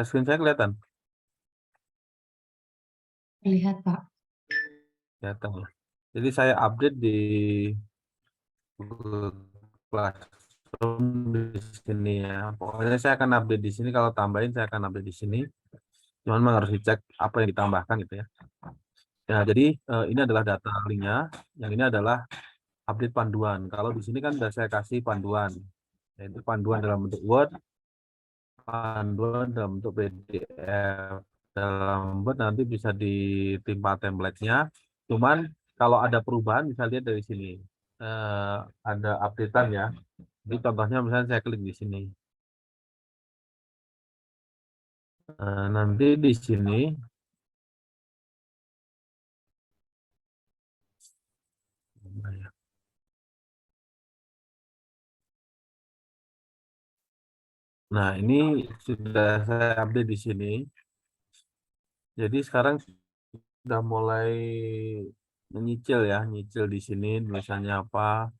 Screen saya kelihatan? Lihat, Pak. Kelihatan ya. Jadi saya update di Google Classroom di sini ya. Pokoknya saya akan update di sini. Kalau tambahin saya akan update di sini. Cuman memang harus dicek apa yang ditambahkan gitu ya. Ya, jadi ini adalah data linknya. Yang ini adalah update panduan. Kalau di sini kan sudah saya kasih panduan. Yaitu panduan dalam bentuk Word, panduan dalam bentuk PDF. Dalam Word nanti bisa ditimpa template-nya. Cuman kalau ada perubahan bisa lihat dari sini. Ada updatean ya. Jadi contohnya misalnya saya klik di sini. Nanti di sini nah ini sudah saya update di sini. Jadi sekarang sudah mulai menyicil ya, nyicil di sini tulisannya apa.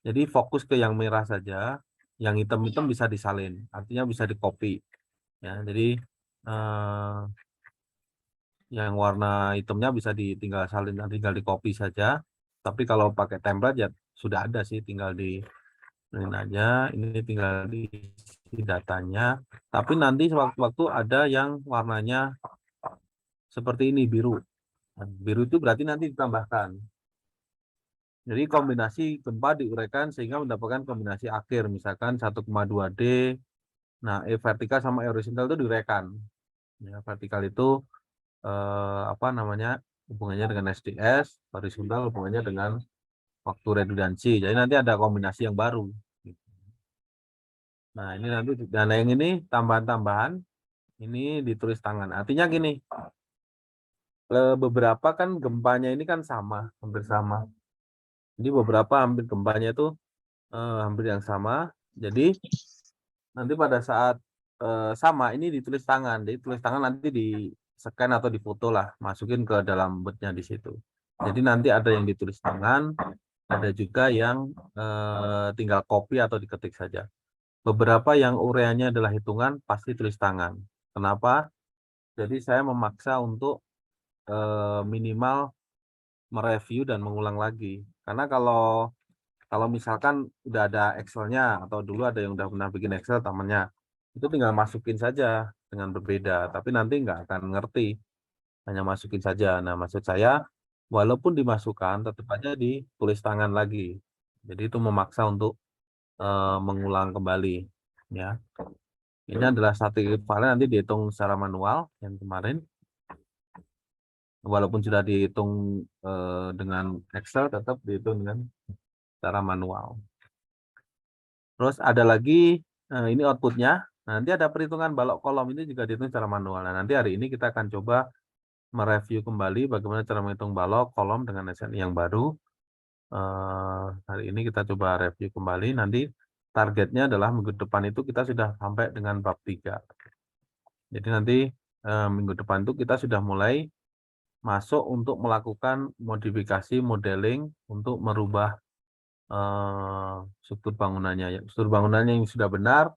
Jadi fokus ke yang merah saja, yang hitam-hitam bisa disalin, artinya bisa di copy ya. Jadi eh, yang warna hitamnya bisa ditinggal salin, tinggal di copy saja. Tapi kalau pakai template ya sudah ada sih, tinggal di ini aja. Ini tinggal di datanya. Tapi nanti sewaktu-waktu ada yang warnanya seperti ini biru. Nah, biru itu berarti nanti ditambahkan. Jadi kombinasi gempa diuraikan sehingga mendapatkan kombinasi akhir, misalkan 1,2D. Nah, vertikal sama horizontal itu diuraikan. Ya, vertikal itu apa namanya, hubungannya dengan SDS, horizontal hubungannya dengan waktu redundansi. Jadi nanti ada kombinasi yang baru. Nah, ini nanti dan yang ini tambahan-tambahan ini ditulis tangan. Artinya gini, beberapa kan gempanya ini kan sama, hampir sama. Jadi beberapa hampir gempanya itu hampir yang sama. Jadi nanti pada saat sama ini ditulis tangan. Jadi tulis tangan nanti di scan atau difoto lah, masukin ke dalam botnya di situ. Jadi nanti ada yang ditulis tangan, ada juga yang tinggal copy atau diketik saja. Beberapa yang ureanya adalah hitungan pasti tulis tangan. Kenapa? Jadi saya memaksa untuk minimal mereview dan mengulang lagi. Karena kalau misalkan udah ada Excel-nya atau dulu ada yang udah pernah bikin Excel temannya, itu tinggal masukin saja dengan berbeda, tapi nanti nggak akan ngerti, hanya masukin saja. Nah, maksud saya, walaupun dimasukkan, tetap aja ditulis tangan lagi. Jadi itu memaksa untuk mengulang kembali. Ya, ini adalah static file nanti dihitung secara manual yang kemarin, walaupun sudah dihitung dengan Excel, tetap dihitung dengan secara manual. Terus ada lagi ini outputnya. Nanti ada perhitungan balok kolom ini juga dihitung secara manual. Nah, nanti hari ini kita akan coba mereview kembali bagaimana cara menghitung balok kolom dengan SNI yang baru. Hari ini kita coba review kembali. Nanti targetnya adalah minggu depan itu kita sudah sampai dengan bab 3. Jadi nanti minggu depan itu kita sudah mulai masuk untuk melakukan modifikasi modeling untuk merubah struktur bangunannya. Struktur bangunannya yang sudah benar,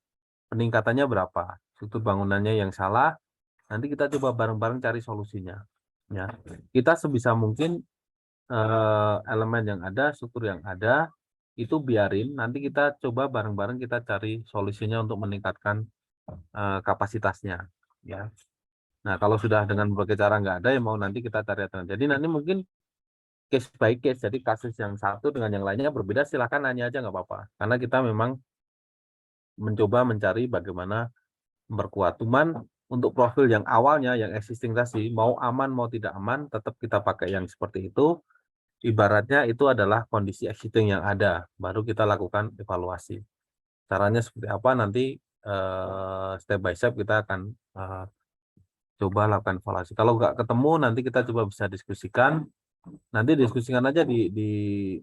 peningkatannya berapa? Struktur bangunannya yang salah, nanti kita coba bareng-bareng cari solusinya. Ya, kita sebisa mungkin elemen yang ada, struktur yang ada, itu biarin. Nanti kita coba bareng-bareng kita cari solusinya untuk meningkatkan kapasitasnya. Ya. Nah, kalau sudah dengan berbagai cara nggak ada, ya mau nanti kita cari alternatif. Jadi nanti mungkin case by case, jadi kasus yang satu dengan yang lainnya berbeda, silahkan nanya aja nggak apa-apa. Karena kita memang mencoba mencari bagaimana memperkuat. Cuman untuk profil yang awalnya, yang existing tadi, mau aman mau tidak aman, tetap kita pakai yang seperti itu. Ibaratnya itu adalah kondisi existing yang ada, baru kita lakukan evaluasi. Caranya seperti apa nanti step by step kita akan coba lakukan evaluasi. Kalau nggak ketemu nanti kita coba bisa diskusikan. Nanti diskusikan aja di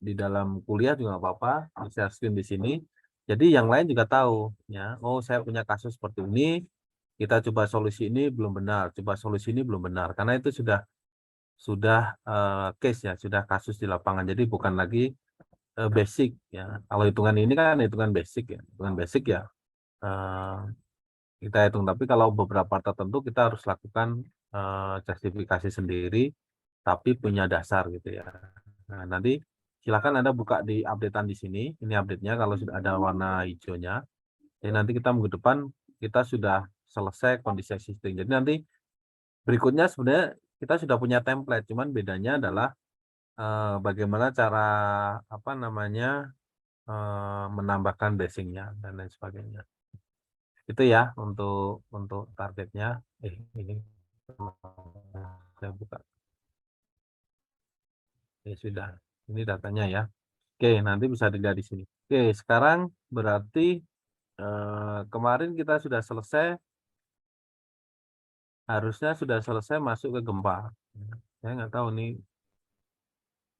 dalam kuliah juga nggak apa-apa, di share screen di sini. Jadi yang lain juga tahu ya. Oh, saya punya kasus seperti ini. Kita coba solusi ini belum benar, coba solusi ini belum benar. Karena itu sudah case ya, sudah kasus di lapangan. Jadi bukan lagi basic ya. Kalau hitungan ini kan hitungan basic ya. Hitungan basic ya kita hitung. Tapi kalau beberapa tertentu kita harus lakukan justifikasi sendiri, tapi punya dasar gitu ya. Nah, nanti silakan Anda buka di updatean di sini. Ini update-nya kalau sudah ada warna hijaunya. Jadi nanti kita minggu depan kita sudah selesai kondisi existing. Jadi nanti berikutnya sebenarnya kita sudah punya template, cuman bedanya adalah bagaimana cara apa namanya menambahkan basingnya dan lain sebagainya. Itu ya untuk targetnya. Ini saya buka. Ya sudah. Ini datanya ya. Oke, nanti bisa dilihat di sini. Oke, sekarang berarti kemarin kita sudah selesai, harusnya sudah selesai masuk ke gempa. Saya nggak tahu nih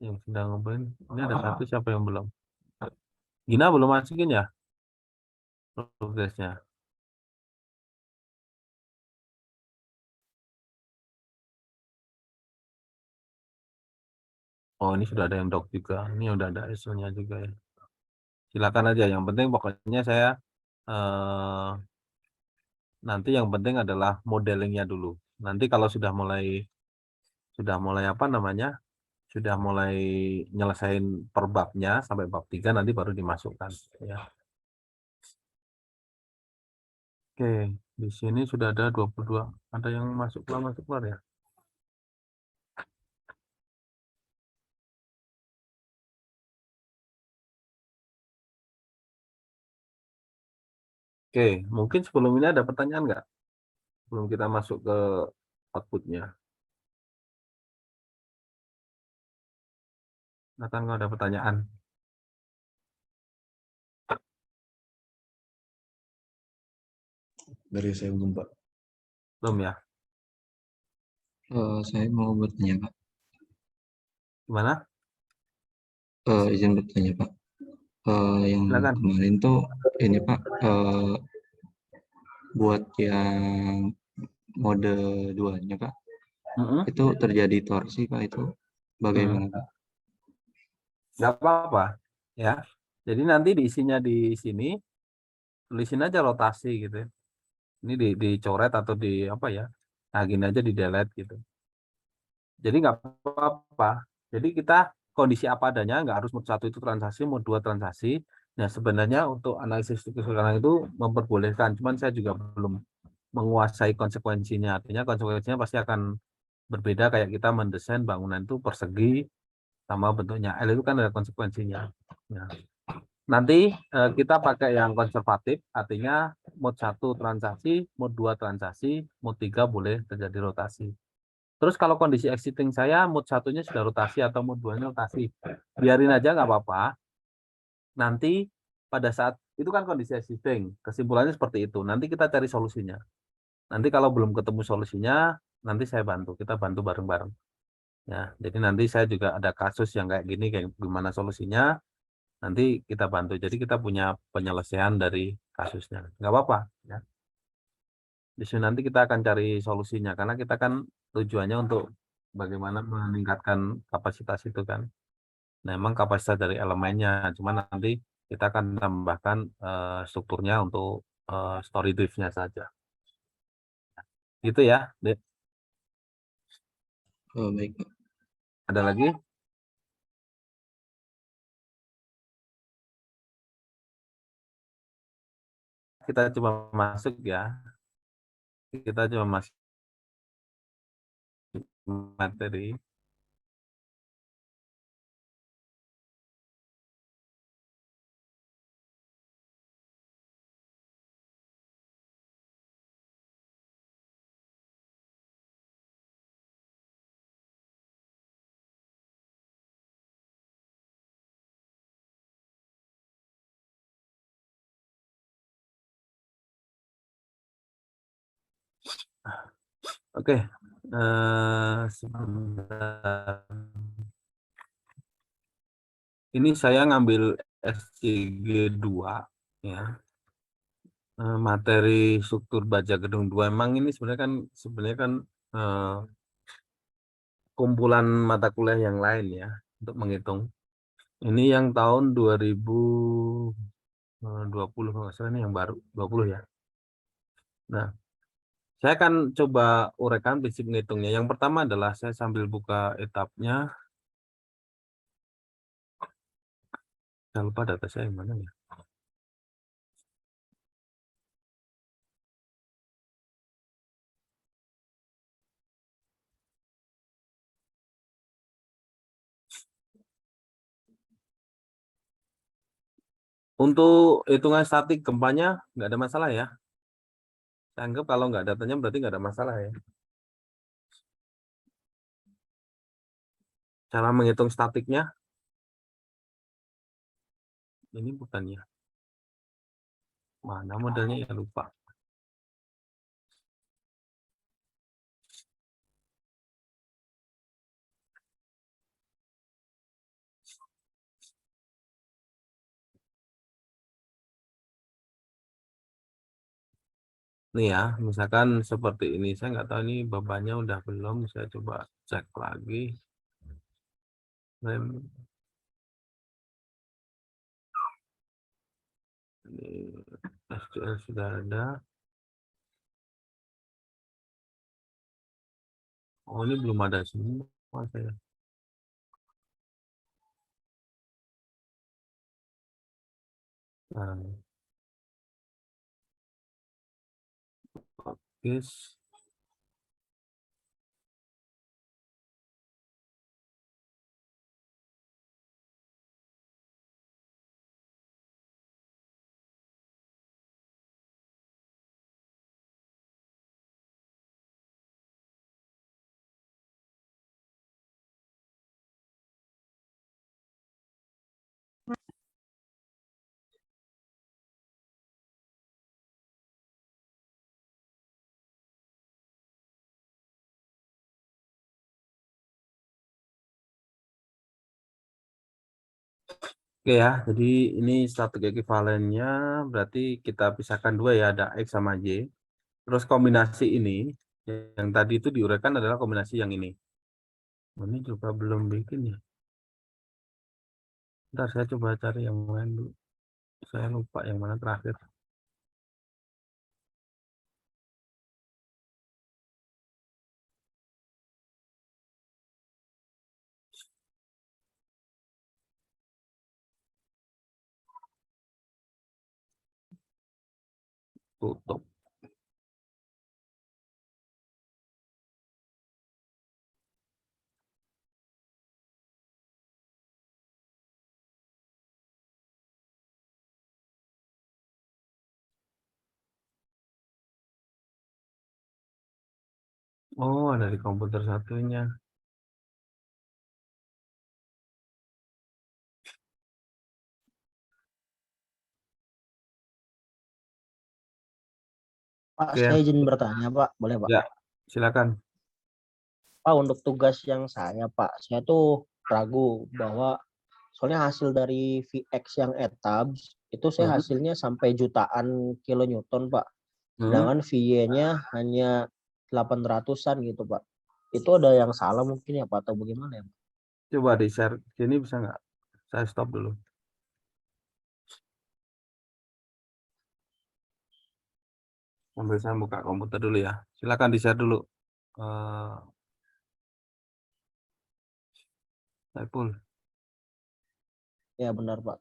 yang sedang ngobrolin. Ini ada satu siapa yang belum? Gina belum masukin ya progresnya. Oh, ini sudah ada yang doc juga. Ini udah ada ISO-nya juga ya. Silakan aja. Yang penting pokoknya saya nanti yang penting adalah modelingnya dulu. Nanti kalau sudah mulai apa namanya? Sudah mulai nyelesain per babnya sampai bab 3 nanti baru dimasukkan ya. Oke, di sini sudah ada 22. Ada yang masuk keluar ya. Oke, mungkin sebelum ini ada pertanyaan nggak? Sebelum kita masuk ke outputnya. Nathan, kalau ada pertanyaan. Dari saya belum, Pak. Belum ya? Saya mau bertanya, Pak. Gimana? Izin bertanya, Pak. Yang Silakan. kemarin tuh ini, Pak, buat yang mode 2-nya, Pak, Mm-mm. itu terjadi torsi, Pak, itu bagaimana, Mm. Pak? Nggak apa-apa ya. Jadi nanti diisinya di sini, tulisin aja rotasi gitu ya. Ini dicoret atau di apa ya? Nah, gini aja di delete gitu. Jadi nggak apa-apa. Jadi kita kondisi apa adanya, nggak harus mode 1 itu transaksi, mode 2 transaksi. Nah, sebenarnya untuk analisis sekarang itu memperbolehkan, cuman saya juga belum menguasai konsekuensinya. Artinya konsekuensinya pasti akan berbeda kayak kita mendesain bangunan itu persegi sama bentuknya L itu kan ada konsekuensinya. Nah, nanti kita pakai yang konservatif, artinya mode 1 transaksi, mode 2 transaksi, mode 3 boleh terjadi rotasi. Terus kalau kondisi exiting saya mood satunya sudah rotasi atau mood 2-nya rotasi, biarin aja nggak apa-apa. Nanti pada saat itu kan kondisi exiting, kesimpulannya seperti itu. Nanti kita cari solusinya. Nanti kalau belum ketemu solusinya, nanti saya bantu. Kita bantu bareng-bareng. Ya, jadi nanti saya juga ada kasus yang kayak gini, kayak gimana solusinya. Nanti kita bantu. Jadi kita punya penyelesaian dari kasusnya. Nggak apa-apa. Ya. Di sini nanti kita akan cari solusinya karena kita kan tujuannya untuk bagaimana meningkatkan kapasitas itu kan. Nah, memang kapasitas dari elemennya, cuma nanti kita akan tambahkan strukturnya untuk story drift-nya saja. Gitu ya, Dek. Baik, Pak. Ada lagi? Kita coba masuk ya. Kita coba masuk materi. Oke. Sebentar. Ini saya ngambil SCG 2 ya. Materi struktur baja gedung 2 emang ini sebenarnya kan eh, kumpulan mata kuliah yang lain ya untuk menghitung. Ini yang tahun 2020 kalau nggak salah ini yang baru 20 ya. Nah, saya akan coba uraikan prinsip ngitungnya. Yang pertama adalah saya sambil buka etapnya. Saya lupa data saya yang mana ya. Untuk hitungan statik gempanya nggak ada masalah ya. Saya anggap kalau nggak datanya berarti nggak ada masalah ya. Cara menghitung statiknya, ini bukan ya. Mana modelnya ya lupa. Nih ya, misalkan seperti ini. Saya nggak tahu ini bebannya udah belum. Saya coba cek lagi. Rem ini SQL sudah ada. Oh, ini belum ada semua saya. Nah, guys. Oke ya, jadi ini statik ekivalennya berarti kita pisahkan dua ya, ada X sama Y. Terus kombinasi ini, yang tadi itu diuraikan adalah kombinasi yang ini. Ini juga belum bikin ya. Ntar saya coba cari yang lain dulu. Saya lupa yang mana terakhir. Tutup. Oh, ada di komputer satunya. Pak, Oke ya, saya izin bertanya, Pak. Boleh, Pak? ya silakan. Pak, untuk tugas yang saya, saya tuh ragu bahwa soalnya hasil dari VX yang ETABS itu saya Hmm, hasilnya sampai jutaan kilonewton, Pak. hmm. Sedangkan VY-nya hanya 800-an gitu, Pak. Itu ada yang salah mungkin ya, Pak, atau bagaimana ya, Pak? Coba di share sini bisa nggak? Saya stop dulu. Sambil saya buka komputer dulu ya. Silakan di share dulu. Eh, Saiful. Ya, benar, Pak.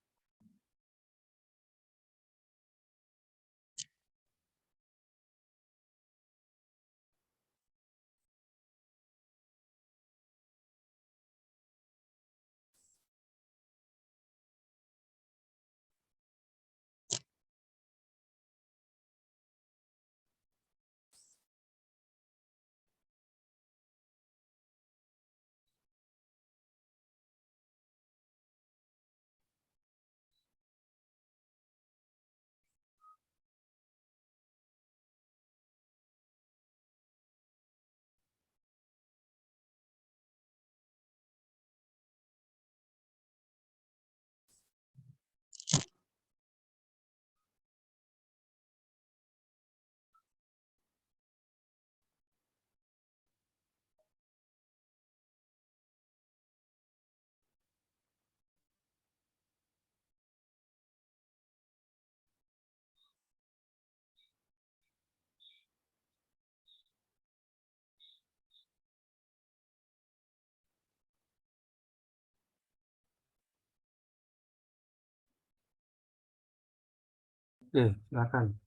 Oke, silakan.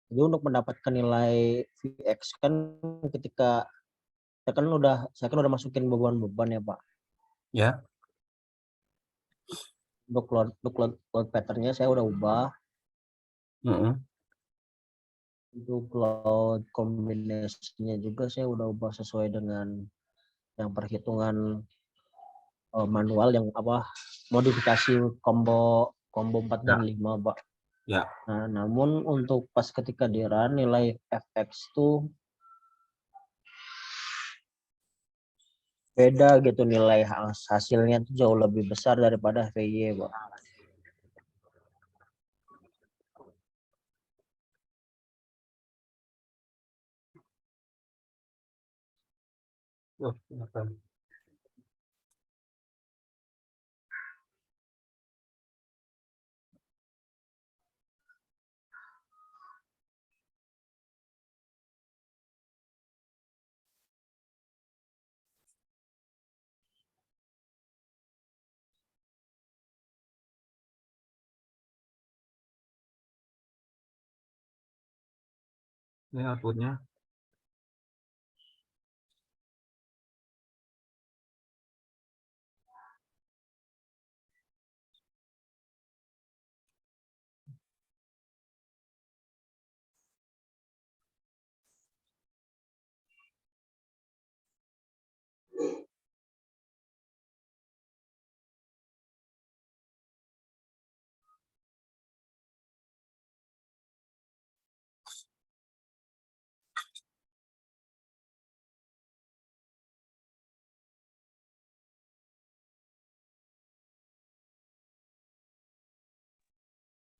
Jadi untuk mendapatkan nilai VX kan ketika saya kan udah masukin beban-beban ya Pak. Ya. Untuk load patternnya saya udah ubah. Mm-mm. Untuk load kombinasinya juga saya udah ubah sesuai dengan yang perhitungan manual yang modifikasi combo 4 dan 5 Pak. Ya. Nah, namun untuk pas ketika di run nilai FX tuh beda gitu, nilai hasilnya tuh jauh lebih besar daripada VY, Pak. Oh, silakan. Ini outputnya.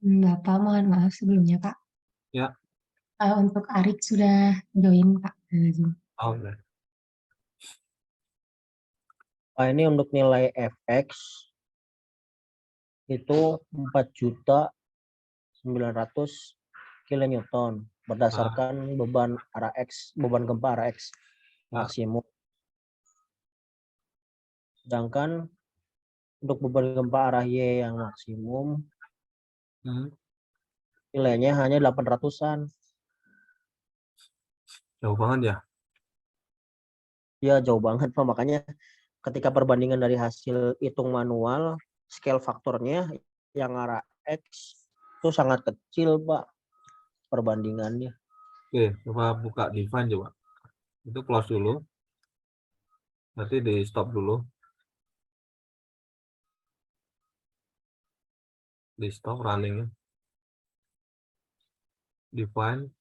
Bapak, mohon maaf sebelumnya, Pak. Ya. Untuk Arik sudah join, Pak, ke Zoom. Oke. Nah, ini untuk nilai FX itu 4.900 kilonewton berdasarkan beban gempa arah X maksimum. Sedangkan untuk beban gempa arah Y yang maksimum nilainya hanya 800-an. Jauh banget ya. Ya jauh banget Pak, makanya ketika perbandingan dari hasil hitung manual, scale faktornya yang arah X itu sangat kecil Pak perbandingannya. Oke, coba buka define coba. Itu close dulu. Berarti di stop dulu. Di stop running. Define.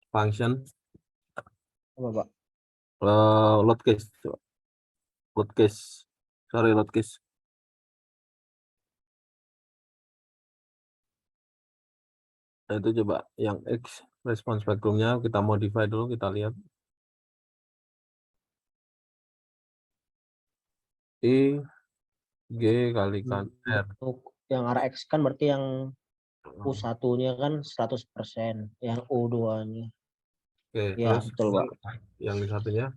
Function. Apa Pak? Load case. Coba. Load case. Sorry, load case. Nah, itu coba yang X respons spektrumnya kita modify dulu, kita lihat. I G kalikan R. Untuk yang arah X kan berarti yang U1-nya kan 100%, yang U2-nya. Oke, Ya, terus betul Pak. yang di satunya.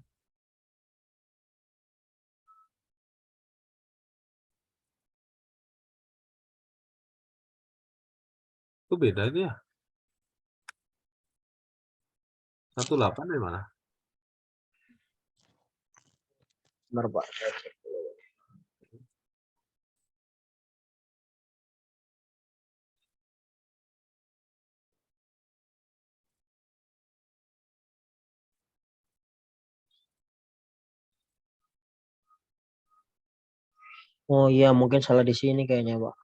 Itu beda itu ya. 18 dari mana? Benar Pak. Saya cek. Oh iya, mungkin salah di sini kayaknya Pak.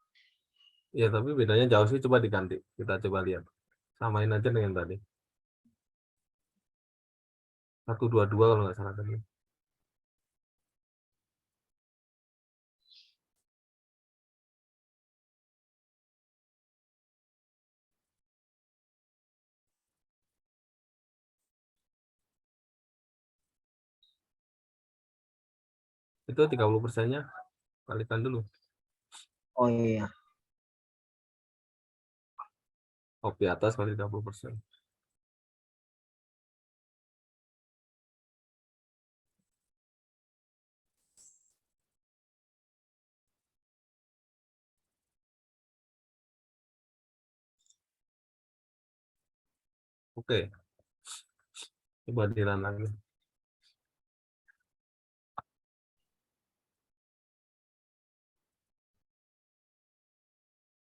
Ya, tapi bedanya jauh sih. Coba diganti. Kita coba lihat. Samain aja dengan tadi. 122 kalau nggak salah tadi. Itu 30%-nya kalikan dulu. Oh iya. Kopi atas kali 30%. Oke. Coba dilan lagi.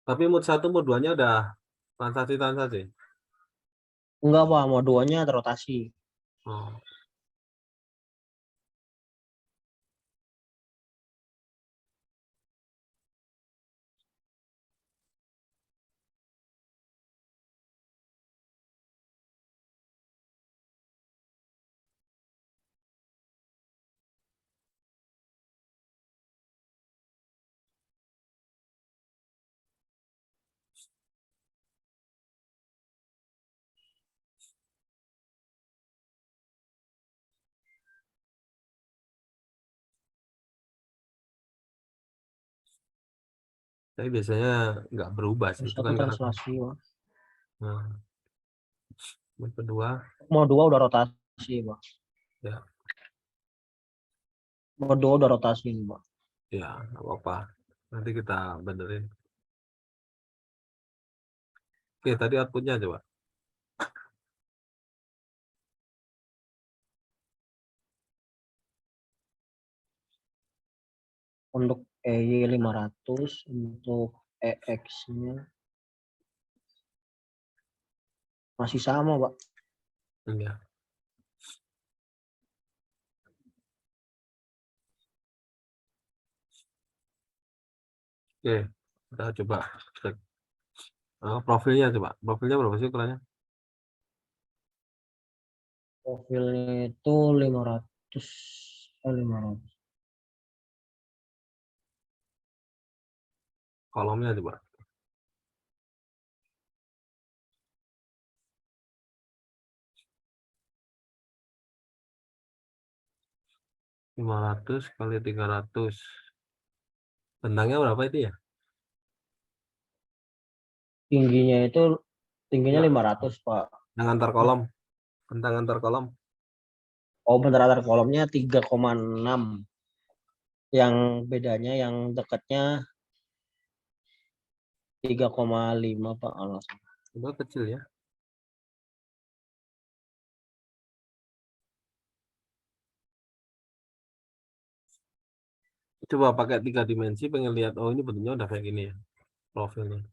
Tapi mood 1, mood 2-nya udah transaksi. Enggak, Pak, mau duanya rotasi. Oh. Tapi biasanya nggak berubah sih. Itu Satu kan karena translasi, Pak. nah, mood kedua Mau dua udah rotasi, Pak. ya Mau dua udah rotasi, Pak. ya nggak apa-apa. Nanti kita benerin. Oke, tadi outputnya coba. Untuk EY 500, untuk EX-nya masih sama, Pak. Ya. Oke, kita coba cek. Profilnya coba. Profilnya berapa sih ukurannya? Profilnya itu 500. 500. Kolomnya coba. Lima 500 kali 300. Bentangnya berapa itu ya? Tingginya Ya. 500, Pak. Yang antar kolom. Bentang antar kolom. Oh, bentar kolomnya 3,6. Yang bedanya yang dekatnya 3,5, Pak. Itu kecil ya. Coba pakai 3 dimensi pengen lihat, oh ini bentuknya udah kayak gini ya profilnya.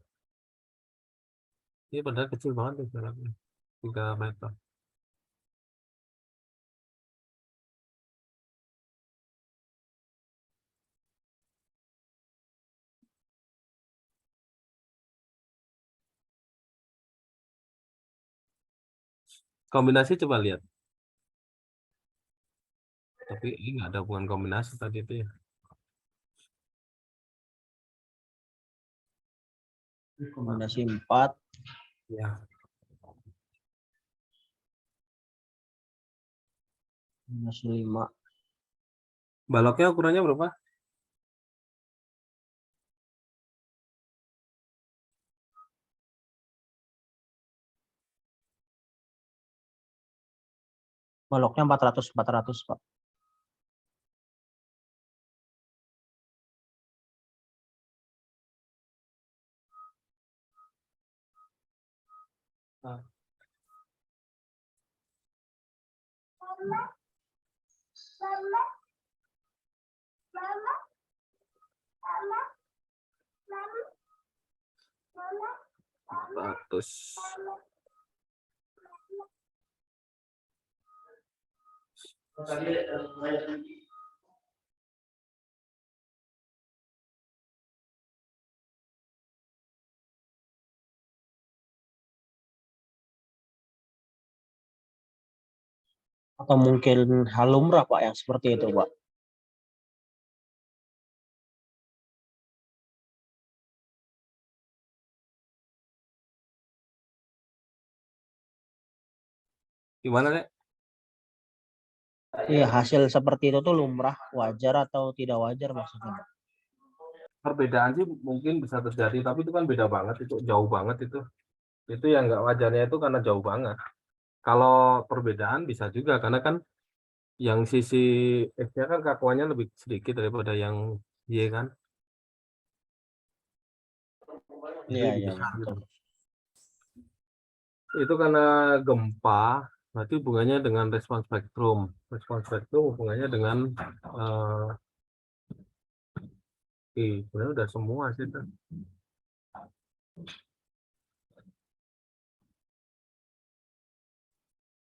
Ini padahal kecil banget tuh jaraknya 3 meter. Kombinasi coba lihat. Tapi ini nggak ada hubungan kombinasi tadi itu ya. Kombinasi 4. Ya. Kombinasi 5. Baloknya ukurannya berapa? Baloknya 400, Pak. Ah. Ratus. Atau mungkin hal lumrah, Pak, yang seperti itu, Pak. Gimana deh? Iya, hasil seperti itu tuh lumrah, wajar atau tidak wajar maksudnya, Pak? Perbedaan sih mungkin bisa terjadi, tapi itu kan beda banget, itu jauh banget itu. Itu yang nggak wajarnya itu karena jauh banget. Kalau perbedaan bisa juga karena kan yang sisi X-nya kan kakuannya lebih sedikit daripada yang Y kan. Jadi Iya, iya, bisa gitu. betul. Itu karena gempa, berarti hubungannya dengan respons spektrum. Respons spektrum hubungannya dengan sebenarnya udah semua sih itu.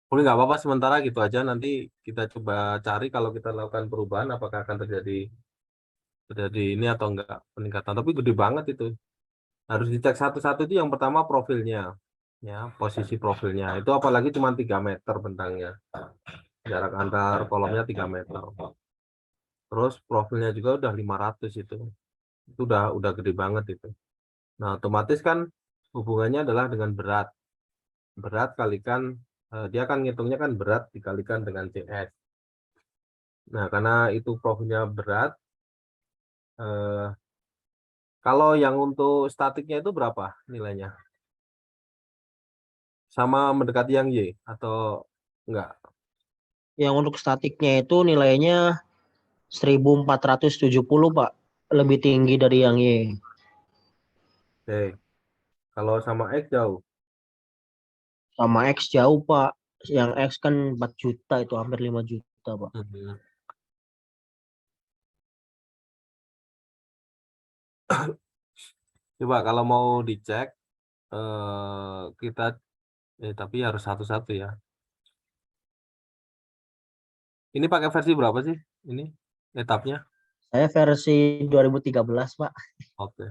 Boleh nggak apa-apa sementara gitu aja. Nanti kita coba cari kalau kita lakukan perubahan apakah akan terjadi ini atau enggak peningkatan. Tapi gede banget itu. Harus dicek satu-satu itu yang pertama profilnya, ya posisi profilnya. Itu apalagi cuma 3 meter bentangnya. Jarak antar kolomnya 3 meter. Terus profilnya juga udah 500 itu. Itu udah gede banget itu. Nah, otomatis kan hubungannya adalah dengan berat. Berat kalikan dia kan ngitungnya kan berat dikalikan dengan CS. Nah, karena itu profilnya berat, eh, kalau yang untuk statiknya itu berapa nilainya? Sama mendekati yang Y atau enggak? Yang untuk statiknya itu nilainya 1470, Pak. Lebih tinggi dari yang Y. Oke. Kalau sama X jauh. Sama X jauh, Pak. Yang X kan 4 juta, itu hampir 5 juta, Pak. Mhm. Coba kalau mau dicek, kita tapi harus satu-satu ya. Ini pakai versi berapa sih? Ini etapnya? Saya versi 2013, Pak. Oke.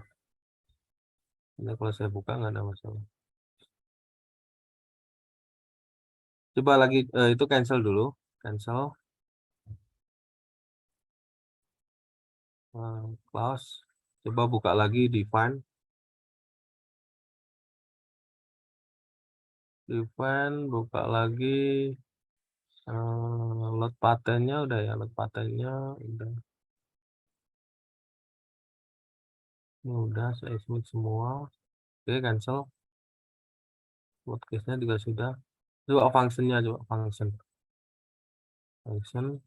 Ini kalau saya buka nggak ada masalah. Coba lagi itu cancel dulu. Cancel. Close. Coba buka lagi define. Define, buka lagi. Load patternnya udah ya, load patternnya udah. Ini udah saya submit semua. Oke, cancel. Load case-nya juga sudah. Coba function-nya, coba function. Function.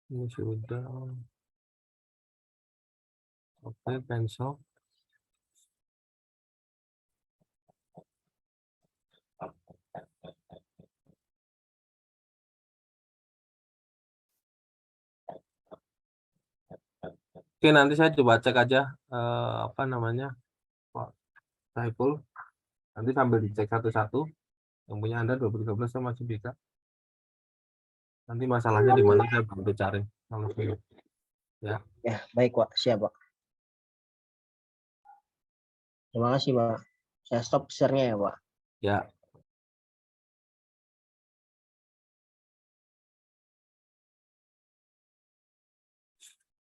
Ini sudah. Oke, cancel. Oke, nanti saya coba cek aja apa namanya, Pak Saiful. Nanti sambil dicek satu-satu. Yang punya Anda 2013 saya masih bisa. Nanti masalahnya di mana saya bantu cari. Kalau ya. Ya, baik, Pak. Siap, Pak. Terima kasih, Pak. Saya stop share-nya ya, Pak. Ya.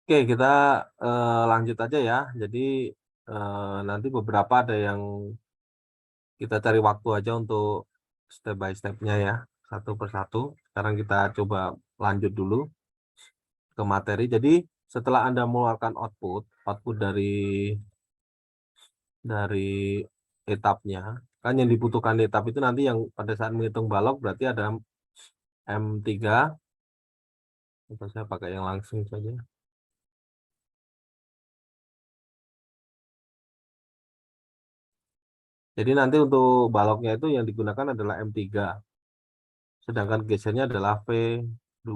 Oke, kita lanjut aja ya. Jadi nanti beberapa ada yang kita cari waktu aja untuk step by step-nya ya, satu persatu. Sekarang kita coba lanjut dulu ke materi. Jadi setelah Anda mengeluarkan output dari etapnya, kan yang dibutuhkan di etap itu nanti yang pada saat menghitung balok berarti ada M3. Atau saya pakai yang langsung saja. Jadi nanti untuk baloknya itu yang digunakan adalah M3. Sedangkan gesernya adalah V2.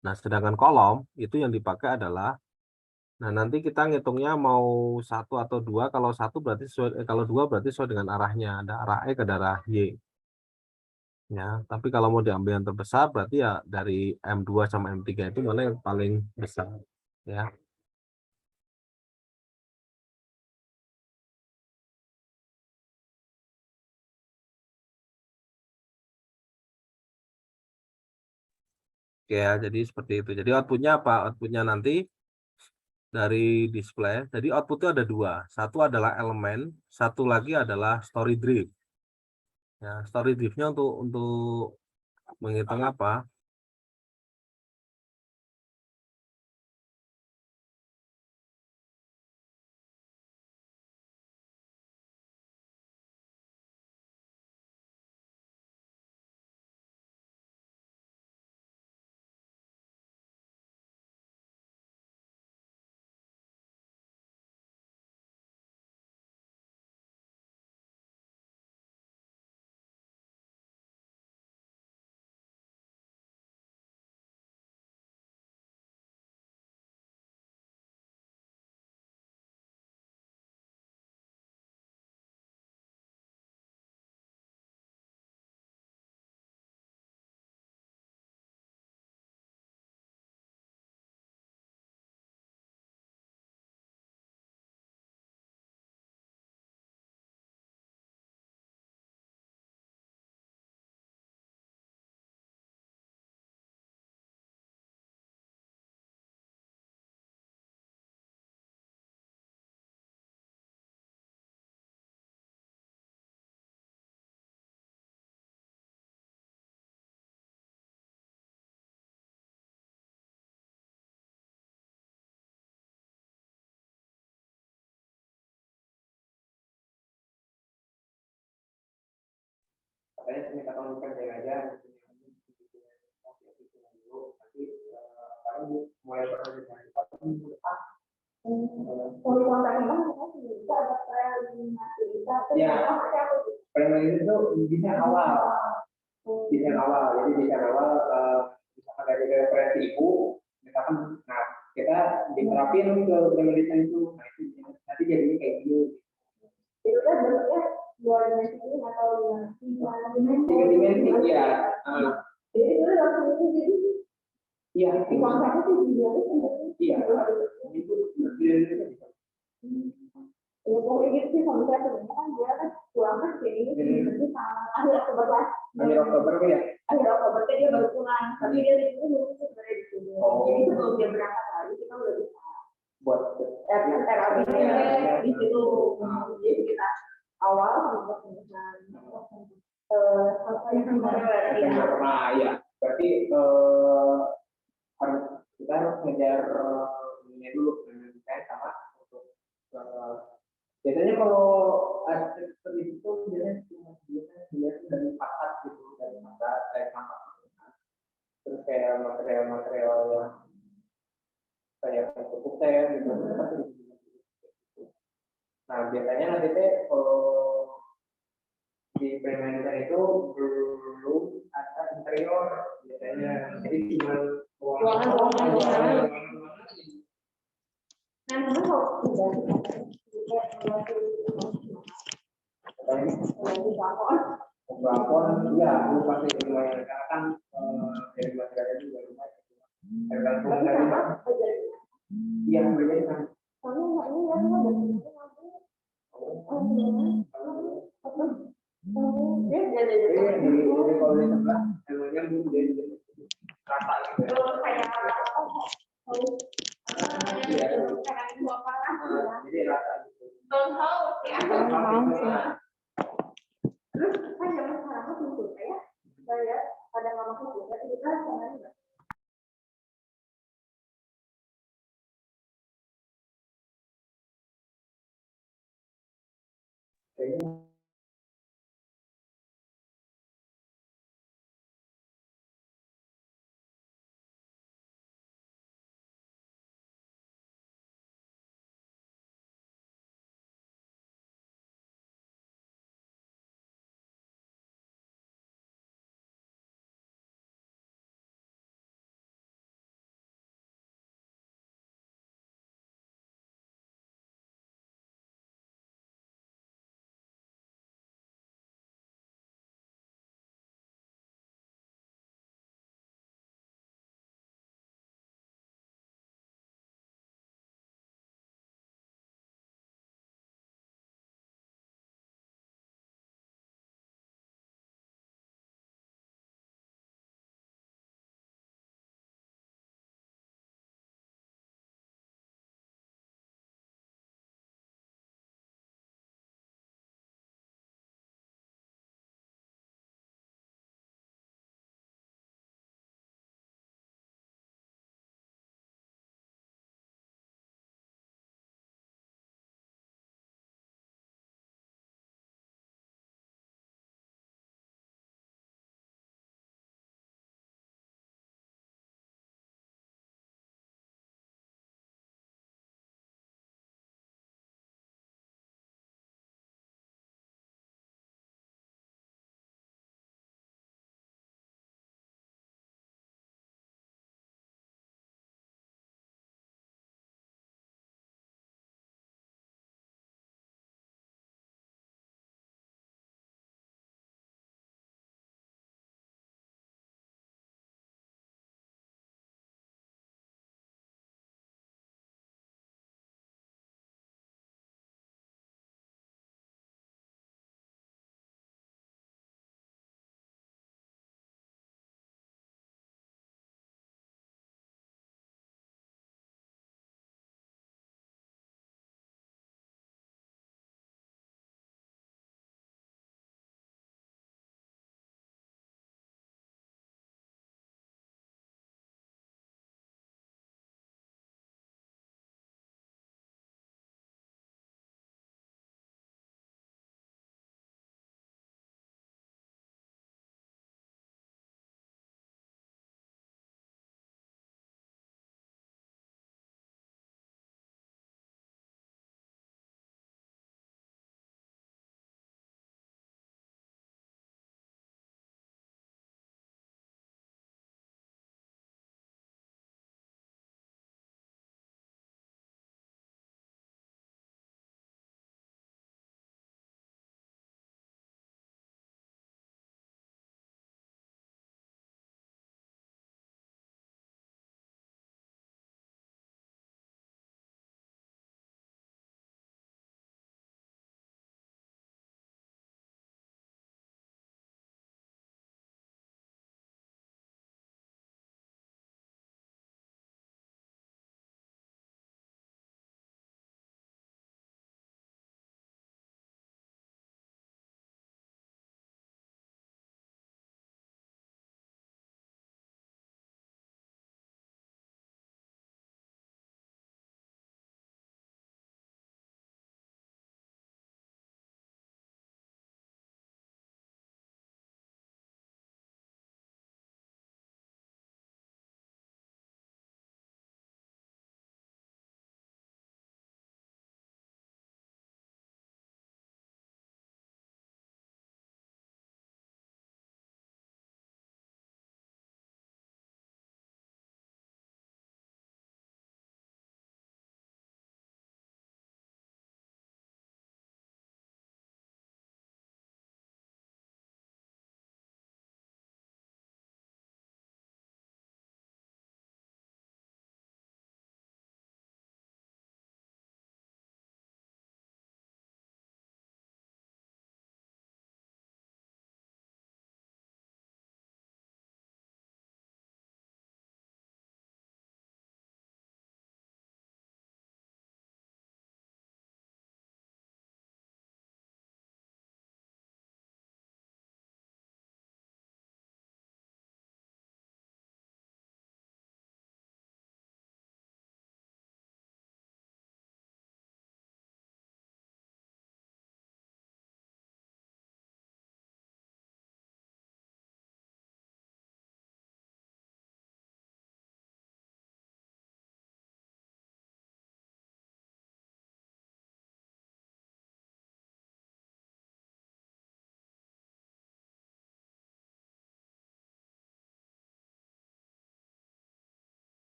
Nah, sedangkan kolom itu yang dipakai adalah, nah nanti kita ngitungnya mau 1 atau 2. Kalau 1 berarti kalau 2 berarti sesuai dengan arahnya. Ada arah X, ada arah Y. Ya, tapi kalau mau diambil yang terbesar berarti ya dari M2 sama M3 itu mana yang paling besar. Ya. Oke ya, jadi seperti itu. Jadi outputnya apa? Outputnya nanti dari display. Jadi outputnya ada 2. Satu adalah elemen, satu lagi adalah story drift. Ya, story driftnya untuk menghitung apa? katanya pendekatan kerja aja dulu nanti sekarang mulai berorganisasi Kalau kontak memang bisa ada preliminasi bisa ya preliminary itu desain awal jadi desain awal misalkan dari referensi ibu misalkan nah kita diterapin ke preliminary itu nah itu nanti jadinya kayak gitu itu kan bentuknya dua dimensi ini atau tiga dimensi tiga dimensi ya jadi itu langsung itu jadi iya di konsepnya sih dia iya itu bisa ya pokoknya gitu sih kalau misalnya sebenarnya kan dia kan pulang kan jadi ini sama akhir Oktober lah akhir Oktober ya akhir Oktober kan dia baru pulang tapi dia di sini dulu sebenarnya di sini jadi sebelum dia berangkat lagi kita udah bisa buat terapinya di situ jadi kita awal untuk dengan apa yang nah ya berarti harus kita harus ngejar ini dulu dengan desain sama untuk biasanya kalau seperti itu biasanya cuma dilihat dari fasad gitu dari mata terus kayak material-material yang kayak cukup gitu nah biasanya nanti kalau di preliminary itu belum ada interior biasanya jadi cuma ruangan nah sebenarnya kalau plafon ya belum pasti lumayan karena kan dari materialnya juga lumayan tergantung dari mana iya berjadi kan jadi kalau di sebelah emangnya belum jadi rata gitu ya jadi rata gitu terus kan zaman sekarang tuh tuntut ya saya pada ngomong juga kita sekarang kayaknya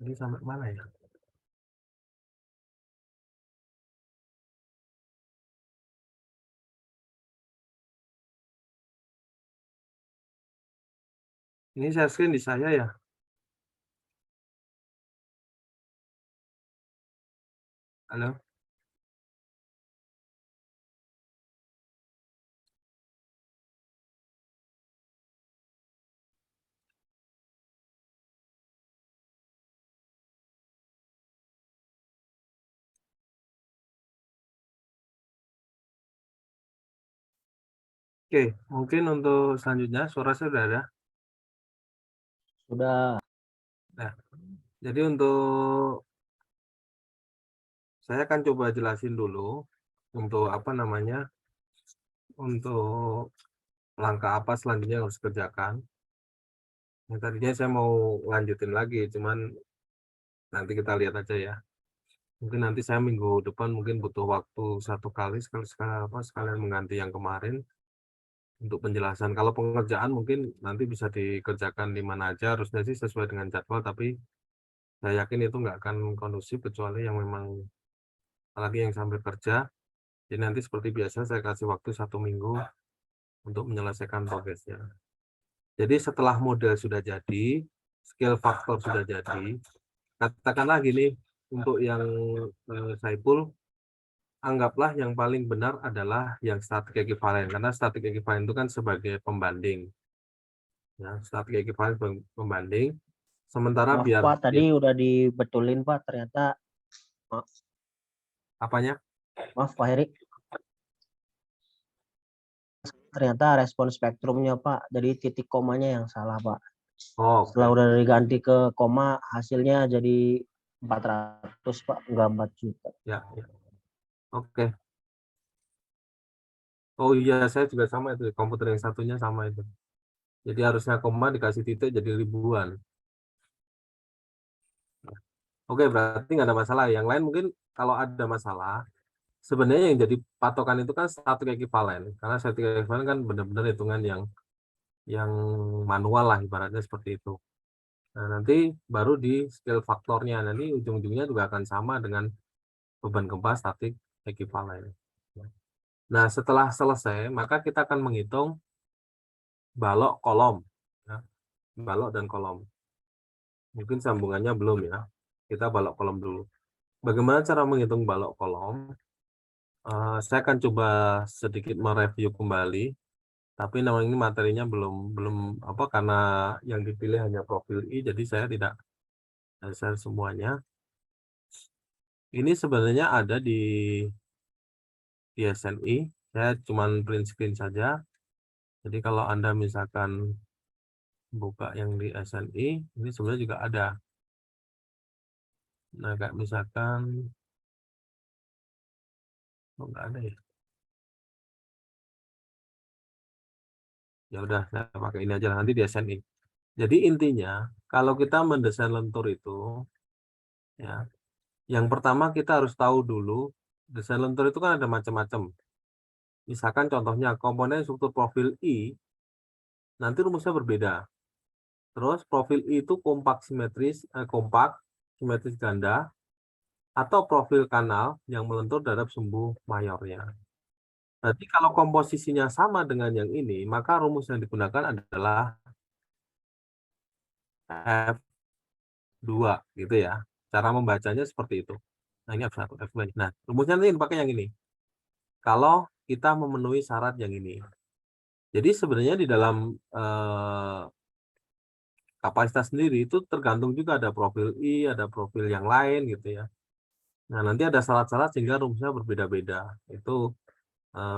Ini sampai mana ya? Ini share screen di saya ya. Halo. Oke, mungkin untuk selanjutnya suara saya sudah ada. Sudah. Nah, jadi untuk saya akan coba jelasin dulu untuk apa namanya, untuk langkah apa selanjutnya yang harus dikerjakan. Yang tadinya saya mau lanjutin lagi, cuman nanti kita lihat aja ya. Mungkin nanti saya minggu depan mungkin butuh waktu 1 kali sekalian mengganti yang kemarin untuk penjelasan. Kalau pengerjaan mungkin nanti bisa dikerjakan di mana aja, harusnya sih sesuai dengan jadwal, tapi saya yakin itu nggak akan kondusif kecuali yang memang apalagi yang sambil kerja. Jadi nanti seperti biasa saya kasih waktu 1 minggu untuk menyelesaikan progresnya. Jadi setelah model sudah jadi, skill faktor sudah jadi, katakanlah gini, untuk yang Saiful, anggaplah yang paling benar adalah yang statik ekivalen, karena statik ekivalen itu kan sebagai pembanding. Ya, statik ekivalen sebagai pembanding. Sementara Maaf biar Pak, tadi udah dibetulin Pak, ternyata apanya? maaf Pak Heri. Ternyata respon spektrumnya Pak, dari titik komanya yang salah Pak. Oh, Setelah udah diganti ke koma, hasilnya jadi 400 Pak, enggak 4 juta. ya. Oke. Oh iya, saya juga sama itu. Komputer yang satunya sama itu. Jadi harusnya koma dikasih titik jadi ribuan. Oke, berarti nggak ada masalah. Yang lain mungkin kalau ada masalah, sebenarnya yang jadi patokan itu kan statik ekivalen. Karena statik ekivalen kan benar-benar hitungan yang manual lah, ibaratnya seperti itu. Nah, nanti baru di skill faktornya. Nanti ujung-ujungnya juga akan sama dengan beban gempa statik ekivalen. Nah, setelah selesai, maka kita akan menghitung balok kolom. Ya. Balok dan kolom. Mungkin sambungannya belum ya. Kita balok kolom dulu. Bagaimana cara menghitung balok kolom? Saya akan coba sedikit mereview kembali, tapi namanya ini materinya belum apa, karena yang dipilih hanya profil I, jadi saya tidak share semuanya. Ini sebenarnya ada di SNI, saya cuma print screen saja. Jadi kalau Anda misalkan buka yang di SNI, ini sebenarnya juga ada. Nah, kayak misalkan, oh nggak ada ya. Ya udah, saya pakai ini aja nanti di SNI. Jadi intinya, kalau kita mendesain lentur itu, ya, yang pertama kita harus tahu dulu, desain lentur itu kan ada macam-macam. Misalkan contohnya komponen struktur profil I, nanti rumusnya berbeda. Terus profil I itu kompak simetris ganda, atau profil kanal yang melentur terhadap sumbu mayornya. Berarti kalau komposisinya sama dengan yang ini, maka rumus yang digunakan adalah F2 gitu ya. Cara membacanya seperti itu. Nah, ini F1, F2. Nah, rumusnya nanti pakai yang ini. Kalau kita memenuhi syarat yang ini. Jadi sebenarnya di dalam kapasitas sendiri itu tergantung juga, ada profil I, ada profil yang lain gitu ya. Nah, nanti ada syarat-syarat sehingga rumusnya berbeda-beda. Itu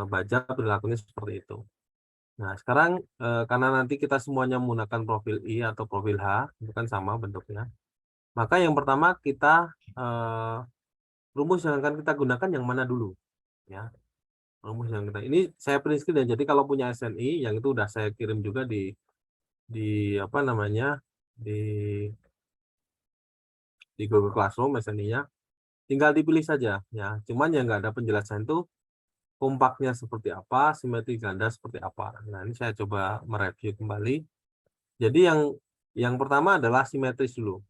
baca perilakunya seperti itu. Nah, sekarang karena nanti kita semuanya menggunakan profil I atau profil H, itu kan sama bentuknya. Maka yang pertama kita rumus yang akan kita gunakan yang mana dulu, ya. Rumus yang kita ini saya print screen, dan jadi kalau punya SNI yang itu udah saya kirim juga di apa namanya di Google Classroom SNI-nya, tinggal dipilih saja ya. Cuman yang nggak ada penjelasan itu kompaknya seperti apa, simetri ganda seperti apa. Nah, ini saya coba mereview kembali. Jadi yang pertama adalah simetris dulu.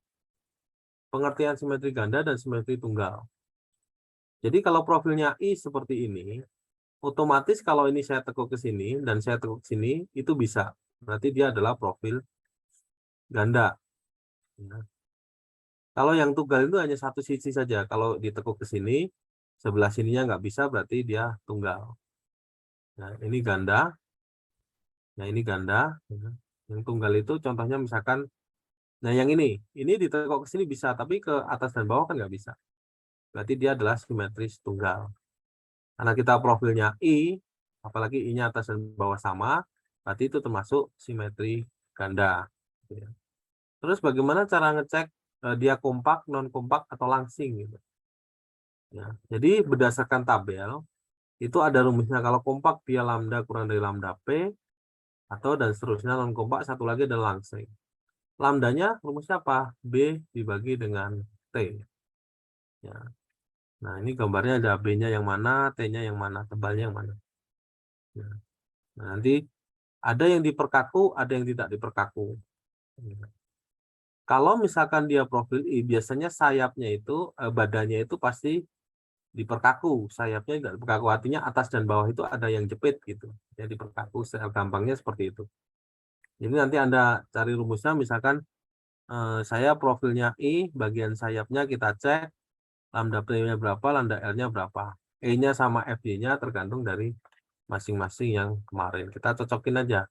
pengertian simetri ganda dan simetri tunggal. Jadi kalau profilnya I seperti ini, otomatis kalau ini saya tekuk ke sini dan saya tekuk ke sini, itu bisa. Berarti dia adalah profil ganda. Ya. Kalau yang tunggal itu hanya satu sisi saja. Kalau ditekuk ke sini, sebelah sininya nggak bisa, berarti dia tunggal. Nah, ini ganda. Nah, ini ganda. Yang tunggal itu contohnya misalkan, nah yang ini ditekuk ke sini bisa, tapi ke atas dan bawah kan nggak bisa. Berarti dia adalah simetris tunggal. Karena kita profilnya I, apalagi I-nya atas dan bawah sama, berarti itu termasuk simetri ganda. Terus bagaimana cara ngecek dia kompak, non kompak, atau langsing gitu. Ya, jadi berdasarkan tabel itu ada rumusnya. Kalau kompak dia lambda kurang dari lambda P, atau dan seterusnya. Non kompak satu lagi adalah langsing. Lambdanya rumusnya apa? B dibagi dengan T. Ya. Nah, ini gambarnya ada B-nya yang mana, T-nya yang mana, tebalnya yang mana. Ya. Nah, nanti ada yang diperkaku, ada yang tidak diperkaku. Ya. Kalau misalkan dia profil I, biasanya sayapnya itu, badannya itu pasti diperkaku. Sayapnya tidak diperkaku, artinya atas dan bawah itu ada yang jepit gitu. Ya, diperkaku, gampangnya seperti itu. Jadi nanti Anda cari rumusnya, misalkan saya profilnya I, bagian sayapnya kita cek, lambda P-nya berapa, lambda L-nya berapa. E-nya sama FY-nya tergantung dari masing-masing yang kemarin. Kita cocokin aja.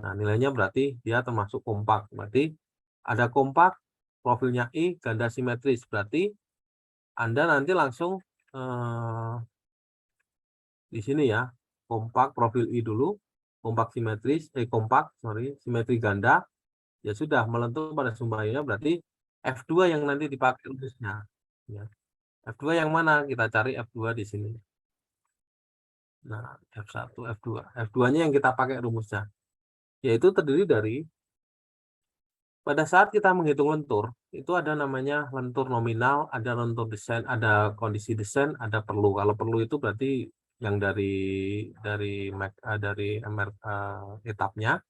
Nah, nilainya berarti dia termasuk kompak. Berarti ada kompak, profilnya I, ganda simetris. Berarti Anda nanti langsung di sini ya, kompak profil I dulu, kompak simetris, simetri ganda. Ya sudah, melentur pada sumbernya, berarti F2 yang nanti dipakai rumusnya. Ya. F2 yang mana? Kita cari F2 di sini. Nah, F1, F2. F2-nya yang kita pakai rumusnya. Yaitu terdiri dari, pada saat kita menghitung lentur, itu ada namanya lentur nominal, ada lentur desain, ada kondisi desain, ada perlu. Kalau perlu itu berarti yang dari etapnya.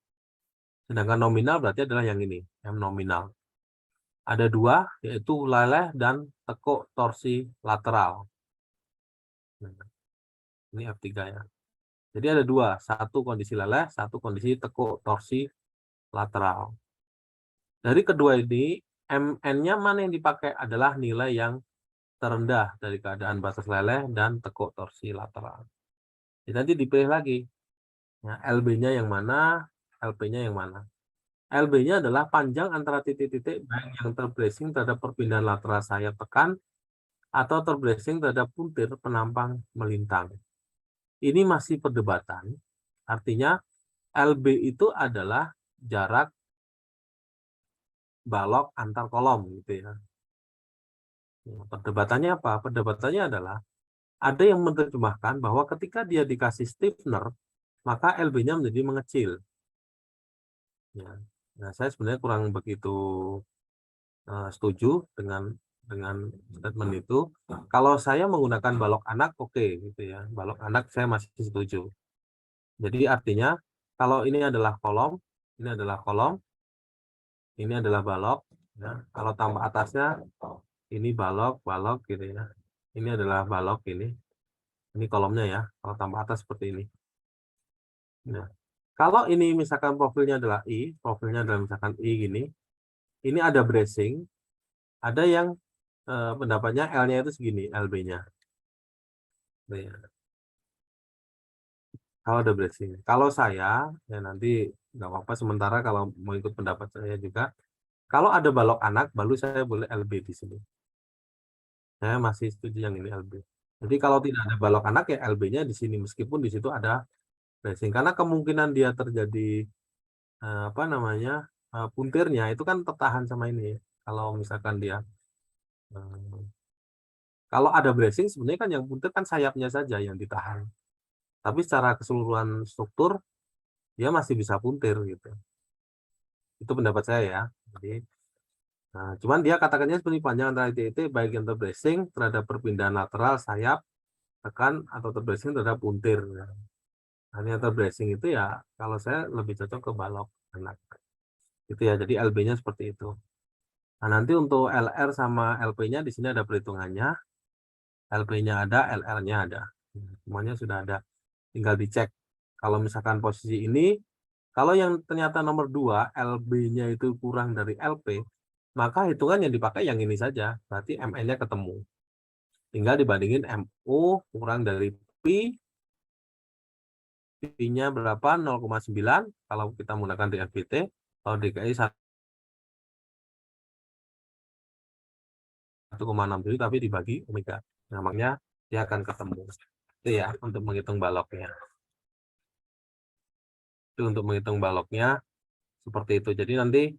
Sedangkan nominal berarti adalah yang ini, M nominal. Ada dua, yaitu leleh dan tekuk torsi lateral. Ini F3 ya. Jadi ada dua, satu kondisi leleh, satu kondisi tekuk torsi lateral. Dari kedua ini, MN-nya mana yang dipakai adalah nilai yang terendah dari keadaan batas leleh dan tekuk torsi lateral. Jadi nanti dipilih lagi. Ya, LB-nya yang mana, LP-nya yang mana. LB-nya adalah panjang antara titik-titik baik yang terbracing terhadap perpindahan lateral sayap tekan atau terbracing terhadap puntir penampang melintang. Ini masih perdebatan, artinya LB itu adalah jarak balok antar kolom gitu ya. Perdebatannya apa? Perdebatannya adalah ada yang menerjemahkan bahwa ketika dia dikasih stiffener, maka LB-nya menjadi mengecil. Ya. Nah, saya sebenarnya kurang begitu setuju dengan statement itu. Kalau saya menggunakan balok anak, oke, gitu ya. Balok anak saya masih setuju. Jadi artinya kalau ini adalah kolom, ini adalah kolom, ini adalah balok. Ya. Kalau tambah atasnya, ini balok gitu ya. Ini adalah balok ini. Ini kolomnya ya. Kalau tambah atas seperti ini. Nah, kalau ini misalkan profilnya adalah I, profilnya adalah misalkan I gini, ini ada bracing, ada yang pendapatnya L-nya itu segini, LB-nya. Kalau ada bracing. Kalau saya, ya nanti nggak apa-apa sementara kalau mau ikut pendapat saya juga. Kalau ada balok anak, baru saya boleh LB di sini. Saya masih setuju yang ini LB. Jadi kalau tidak ada balok anak ya LB-nya di sini, meskipun di situ ada bracing. Karena kemungkinan dia terjadi puntirnya itu kan tertahan sama ini. Kalau misalkan dia kalau ada bracing sebenarnya kan yang puntir kan sayapnya saja yang ditahan. Tapi secara keseluruhan struktur dia masih bisa puntir gitu. Itu pendapat saya ya. Jadi cuman dia katakannya seperti panjang antara titik baik yang terbracing terhadap perpindahan lateral sayap tekan atau terbracing terhadap puntir. Hanya terbracing itu ya kalau saya lebih cocok ke balok anak. Gitu ya. Jadi LB-nya seperti itu. Nah, nanti untuk LR sama LP-nya di sini ada perhitungannya. LP-nya ada, LR-nya ada. Semuanya sudah ada. Tinggal dicek. Kalau misalkan posisi ini, kalau yang ternyata nomor 2, LB-nya itu kurang dari LP, maka hitungan yang dipakai yang ini saja. Berarti MN-nya ketemu. Tinggal dibandingin MU kurang dari P. P-nya berapa? 0,9. Kalau kita menggunakan DFBT. Kalau DKI 1,67 tapi dibagi omega. Namanya dia akan ketemu. Itu ya untuk menghitung baloknya. Itu untuk menghitung baloknya seperti itu. Jadi nanti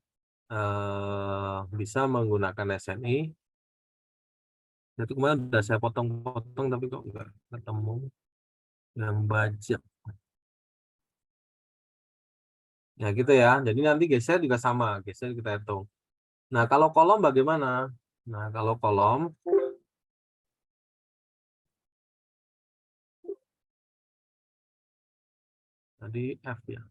bisa menggunakan SNI. Itu kemarin sudah saya potong-potong tapi kok enggak ketemu yang budget. Ya gitu ya. Jadi nanti geser juga sama, geser kita hitung. Nah, kalau kolom bagaimana? Nah, kalau kolom tadi F ya.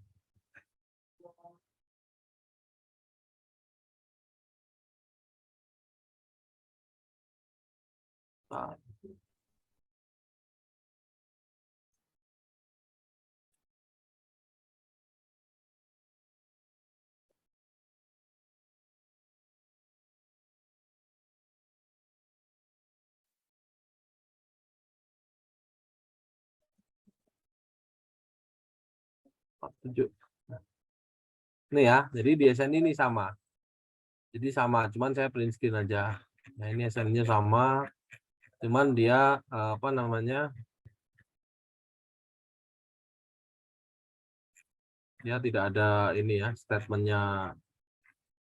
Nah, tujuh. Ini ya, jadi di SN ini sama. Jadi sama, cuman saya print screen aja. Nah, ini SN-nya sama, cuman dia apa namanya? Dia tidak ada ini ya, statementnya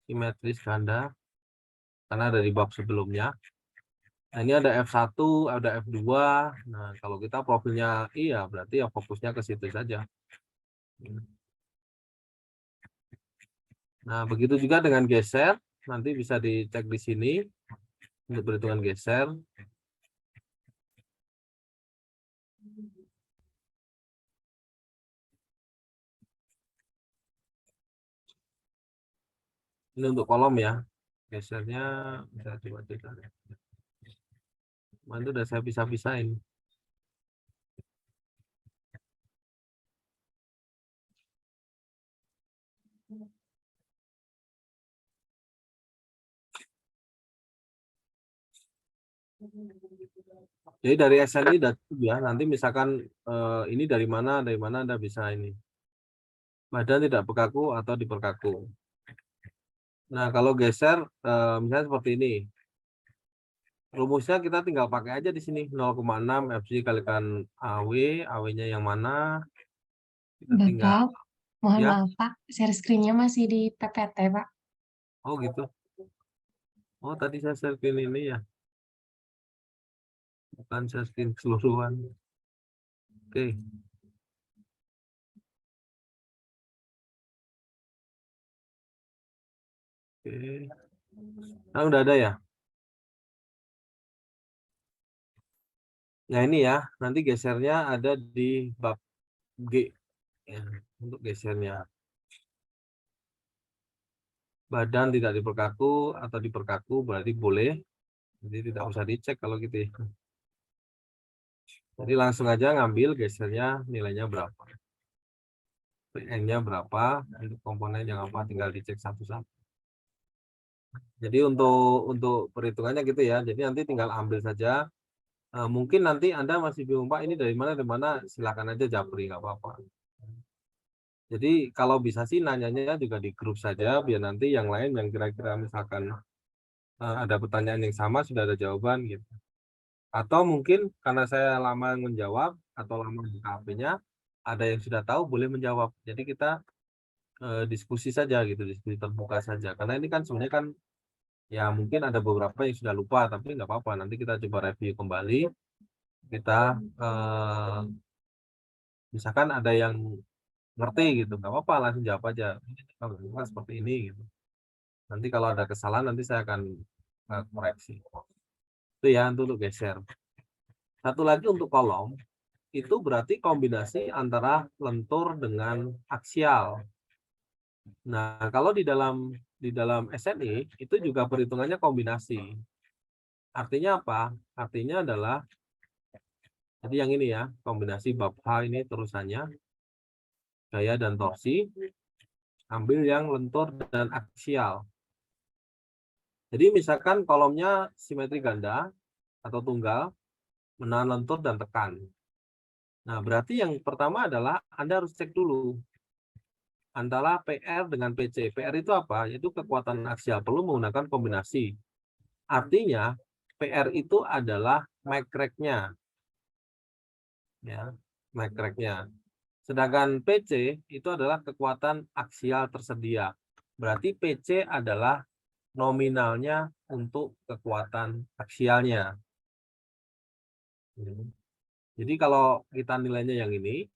simetris ganda karena dari bab sebelumnya. Nah, ini ada F1, ada F2. Nah, kalau kita profilnya iya, berarti ya fokusnya ke situ saja. Nah, begitu juga dengan geser, nanti bisa dicek di sini untuk perhitungan geser. Ini untuk kolom ya. Gesernya bisa coba kita. Itu udah saya pisah-pisahin. Jadi dari SNI ya, nanti misalkan ini dari mana Anda bisa ini. Badan tidak berkaku atau diperkaku. Nah, kalau geser misalnya seperti ini. Rumusnya kita tinggal pakai aja di sini 0,6 FG kalikan AW, AW-nya yang mana? Kita tinggal Bapak, mohon ya. maaf Pak, share screen-nya masih di PPT Pak. Oh gitu. Oh tadi saya share screen ini ya. Bukan share screen keseluruhan. Oke. Oke. Nah, udah ada ya. Nah ini ya, nanti gesernya ada di bab G ya, untuk gesernya. Badan tidak diperkaku atau diperkaku berarti boleh. Jadi tidak usah dicek kalau gitu ya. Jadi langsung aja ngambil gesernya nilainya berapa. PN-nya berapa, untuk komponen yang apa tinggal dicek satu-satu. Jadi untuk perhitungannya gitu ya. Jadi nanti tinggal ambil saja. Mungkin nanti Anda masih bingung Pak, ini dari mana, silakan aja japri nggak apa-apa. Jadi kalau bisa sih nanyanya juga di grup saja, biar nanti yang lain yang kira-kira misalkan ada pertanyaan yang sama sudah ada jawaban gitu. Atau mungkin karena saya lama menjawab atau lama buka HP-nya, ada yang sudah tahu boleh menjawab. Jadi kita diskusi saja gitu, diskusi terbuka saja. Karena ini kan sebenarnya kan ya mungkin ada beberapa yang sudah lupa, tapi nggak apa-apa. Nanti kita coba review kembali. Kita misalkan ada yang ngerti gitu, nggak apa-apa langsung jawab aja. Kalau seperti ini gitu. Nanti kalau ada kesalahan nanti saya akan koreksi. Itu ya untuk geser. Satu lagi untuk kolom, itu berarti kombinasi antara lentur dengan aksial. Nah, kalau di dalam di dalam SNI itu juga perhitungannya kombinasi. Artinya apa? Artinya adalah, jadi yang ini ya, kombinasi bab H ini terusannya, gaya dan torsi, ambil yang lentur dan aksial. Jadi misalkan kolomnya simetri ganda atau tunggal, menahan lentur dan tekan. Nah, berarti yang pertama adalah Anda harus cek dulu antara PR dengan PC. PR itu apa? Yaitu kekuatan aksial, perlu menggunakan kombinasi. Artinya, PR itu adalah McCrack-nya. Ya, McCrack-nya. Sedangkan PC itu adalah kekuatan aksial tersedia. Berarti PC adalah nominalnya untuk kekuatan aksialnya. Jadi kalau kita nilainya yang ini,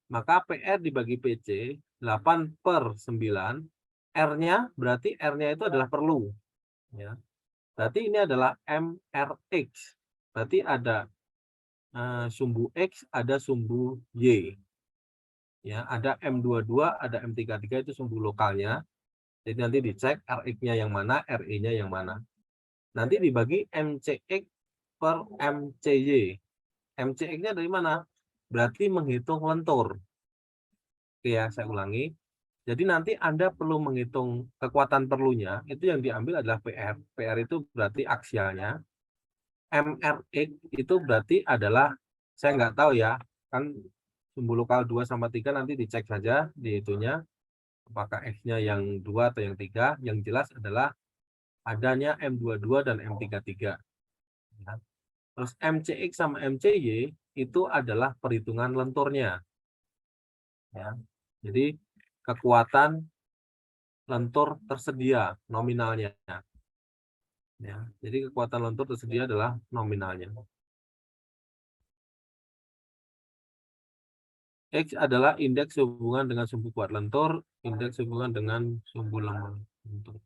maka PR dibagi PC 8/9, R-nya berarti R-nya itu adalah perlu. Ya. Berarti ini adalah MRX. Berarti ada sumbu X, ada sumbu Y. Ya, ada M22, ada M33 itu sumbu lokalnya. Jadi nanti dicek RX-nya yang mana, RE-nya yang mana. Nanti dibagi MCX per MCY. MCX-nya dari mana? Berarti menghitung lentur. Oke ya, saya ulangi. Jadi nanti Anda perlu menghitung kekuatan perlunya, itu yang diambil adalah PR. PR itu berarti aksialnya. MRX itu berarti adalah, saya nggak tahu ya, kan sumbu lokal 2 sama 3 nanti dicek saja di itunya, apakah X-nya yang 2 atau yang 3. Yang jelas adalah adanya M22 dan M33. Ya. Terus MCX sama MCY itu adalah perhitungan lenturnya. Ya. Jadi kekuatan lentur tersedia nominalnya. Ya. Jadi kekuatan lentur tersedia adalah nominalnya. X adalah indeks hubungan dengan sumbu kuat lentur, indeks hubungan dengan sumbu lemah lentur.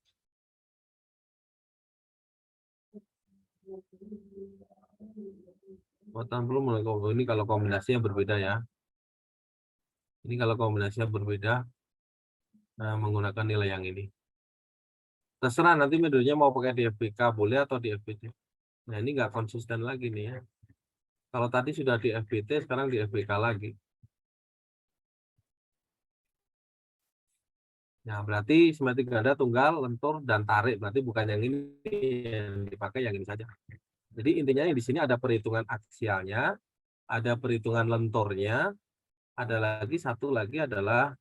Kekuatan belum ini kalau kombinasinya berbeda ya. Ini kalau kombinasinya berbeda, menggunakan nilai yang ini. Terserah nanti metodenya mau pakai di FBK boleh atau di FBT. Nah ini nggak konsisten lagi nih ya. Kalau tadi sudah di FBT, sekarang di FBK lagi. Nah berarti simetri ganda, tunggal, lentur, dan tarik. Berarti bukan yang ini yang dipakai, yang ini saja. Jadi intinya di sini ada perhitungan aksialnya, ada perhitungan lenturnya, ada lagi satu lagi adalah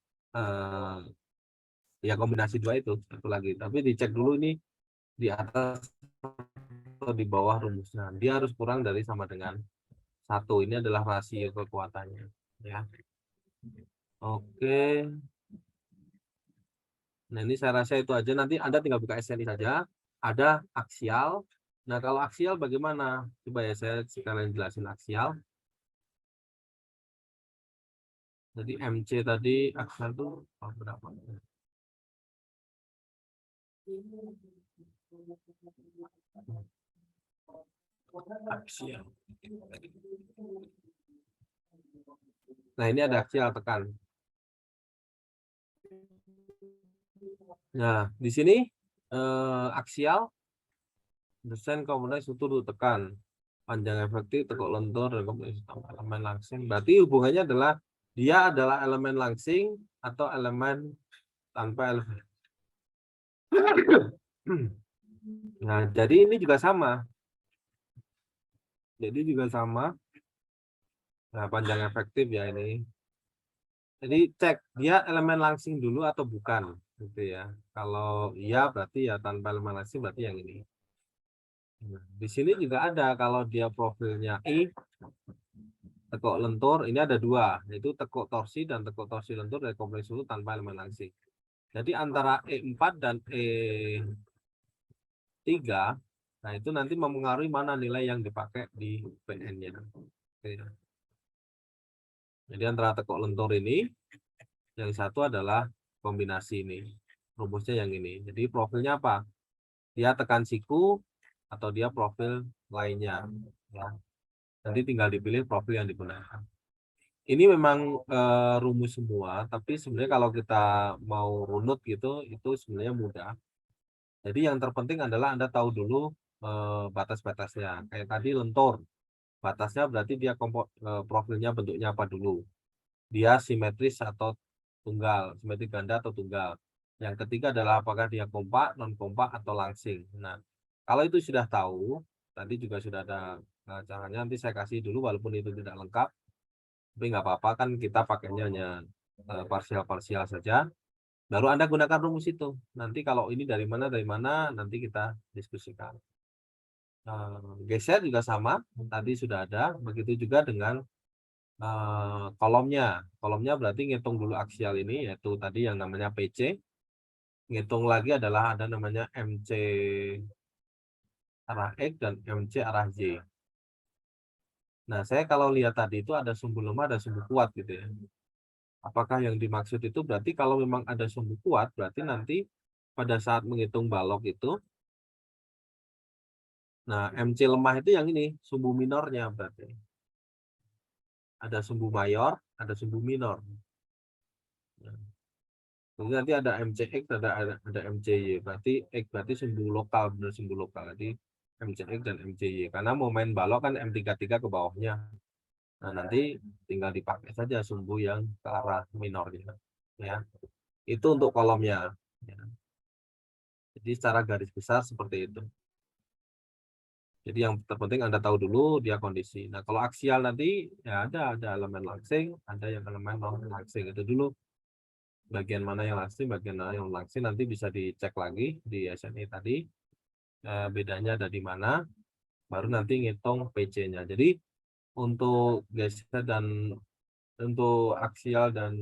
ya kombinasi dua itu satu lagi. Tapi dicek dulu ini di atas atau di bawah rumusnya. Dia harus kurang dari sama dengan 1. Ini adalah rasio kekuatannya. Ya. Oke. Nah ini saya rasa itu aja. Nanti Anda tinggal buka SNI saja. Ada aksial. Nah kalau aksial bagaimana? Coba ya saya sekalian jelasin aksial. Jadi MC tadi aksial itu berapa? Aksial. Nah ini ada aksial tekan. Nah di sini aksial desain komponen struktur tekan, panjang efektif, tekuk lentur, dan komponen elemen langsing. Berarti hubungannya adalah dia adalah elemen langsing atau elemen tanpa elemen. Nah, jadi ini juga sama. Jadi juga sama. Nah, panjang efektif ya ini. Jadi cek dia elemen langsing dulu atau bukan, gitu ya. Kalau iya berarti ya tanpa elemen langsing berarti yang ini. Nah, di sini juga ada kalau dia profilnya I, tekuk lentur, ini ada 2, yaitu tekuk torsi dan tekuk torsi lentur dari kompleks dulu tanpa elemen langsing. Jadi antara E4 dan E3, nah itu nanti mempengaruhi mana nilai yang dipakai di PN-nya. Jadi antara tekuk lentur ini, yang satu adalah kombinasi ini. Rumusnya yang ini. Jadi profilnya apa? Dia tekan siku atau dia profil lainnya. Ya. Nanti tinggal dipilih profil yang digunakan. Ini memang rumus semua, tapi sebenarnya kalau kita mau runut gitu, itu sebenarnya mudah. Jadi yang terpenting adalah Anda tahu dulu batas-batasnya. Kayak tadi lentur, batasnya berarti dia profilnya bentuknya apa dulu. Dia simetris atau tunggal, simetris ganda atau tunggal. Yang ketiga adalah apakah dia kompak, non kompak atau langsing. Nah, kalau itu sudah tahu, tadi juga sudah ada caranya, nanti saya kasih dulu walaupun itu tidak lengkap, tapi nggak apa-apa kan kita pakainya hanya parsial-parsial saja. Baru Anda gunakan rumus itu. Nanti kalau ini dari mana, nanti kita diskusikan. Geser juga sama, tadi sudah ada. Begitu juga dengan kolomnya. Kolomnya berarti ngitung dulu aksial ini, yaitu tadi yang namanya PC. Ngitung lagi adalah ada namanya MC arah X dan MC arah Y. Nah, saya kalau lihat tadi itu ada sumbu lemah, ada sumbu kuat gitu ya. Apakah yang dimaksud itu berarti kalau memang ada sumbu kuat, berarti nanti pada saat menghitung balok itu, nah MC lemah itu yang ini, sumbu minornya berarti. Ada sumbu mayor, ada sumbu minor. Jadi nanti ada MCX, ada MCY. Berarti X berarti sumbu lokal, benar sumbu lokal. Jadi MCX dan MCY. Karena mau main balok kan M33 ke bawahnya. Nah, nanti tinggal dipakai saja sumbu yang ke arah minornya. Ya. Itu untuk kolomnya. Ya. Jadi secara garis besar seperti itu. Jadi yang terpenting Anda tahu dulu dia kondisi. Nah, kalau aksial nanti ya ada elemen langsing, ada yang elemen non langsing. Itu dulu bagian mana yang langsing, bagian mana yang langsing nanti bisa dicek lagi di SNI tadi. Bedanya ada di mana, baru nanti ngitung PC-nya. Jadi untuk geser dan untuk aksial dan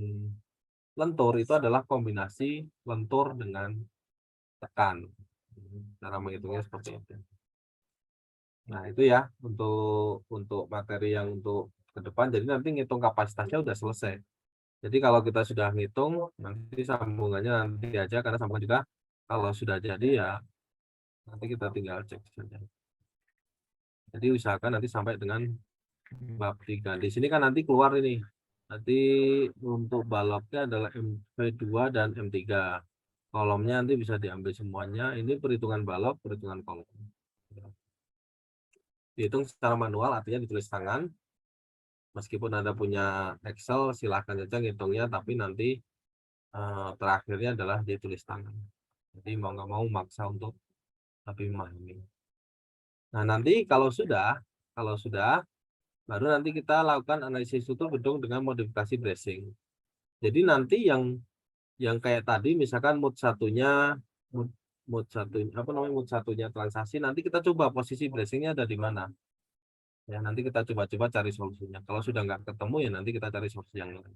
lentur itu adalah kombinasi lentur dengan tekan. Cara menghitungnya seperti itu. Nah, itu ya untuk materi yang untuk ke depan. Jadi nanti ngitung kapasitasnya udah selesai. Jadi kalau kita sudah ngitung, nanti sambungannya nanti aja, karena sambungan juga kalau sudah jadi ya nanti kita tinggal cek saja. Jadi usahakan nanti sampai dengan bab 3. Di sini kan nanti keluar ini. Nanti untuk baloknya adalah MP2 dan M3. Kolomnya nanti bisa diambil semuanya. Ini perhitungan balok, perhitungan kolom. Dihitung secara manual, artinya ditulis tangan. Meskipun Anda punya Excel, silahkan saja ngitungnya, tapi nanti terakhirnya adalah ditulis tangan. Jadi mau nggak mau maksa untuk lebih memahami. Nah, nanti kalau sudah, baru nanti kita lakukan analisis struktur gedung dengan modifikasi bracing. Jadi nanti yang kayak tadi, misalkan mood satunya transaksi, nanti kita coba posisi bracingnya ada di mana. Ya, nanti kita coba cari solusinya. Kalau sudah nggak ketemu ya nanti kita cari solusi yang lain.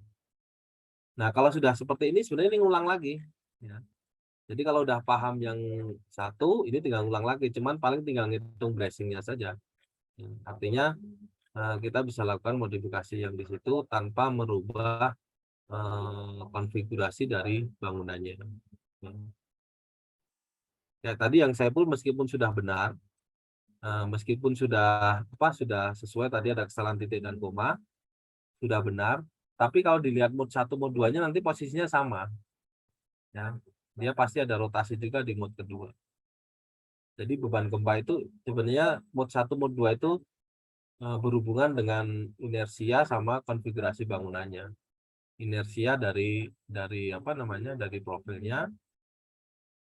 Nah, kalau sudah seperti ini sebenarnya ini ngulang lagi. Ya. Jadi kalau udah paham yang satu, ini tinggal ngulang lagi. Cuman paling tinggal ngitung bracingnya saja. Ya, artinya kita bisa lakukan modifikasi yang di situ tanpa merubah konfigurasi dari bangunannya. Ya, tadi yang saya pun meskipun sudah benar, meskipun sudah sesuai, tadi ada kesalahan titik dan koma, sudah benar, tapi kalau dilihat mode 1, mode 2-nya nanti posisinya sama. Ya, dia pasti ada rotasi juga di mode kedua. Jadi beban gempa itu sebenarnya mode 1, mode 2 itu berhubungan dengan inersia sama konfigurasi bangunannya. Inersia dari profilnya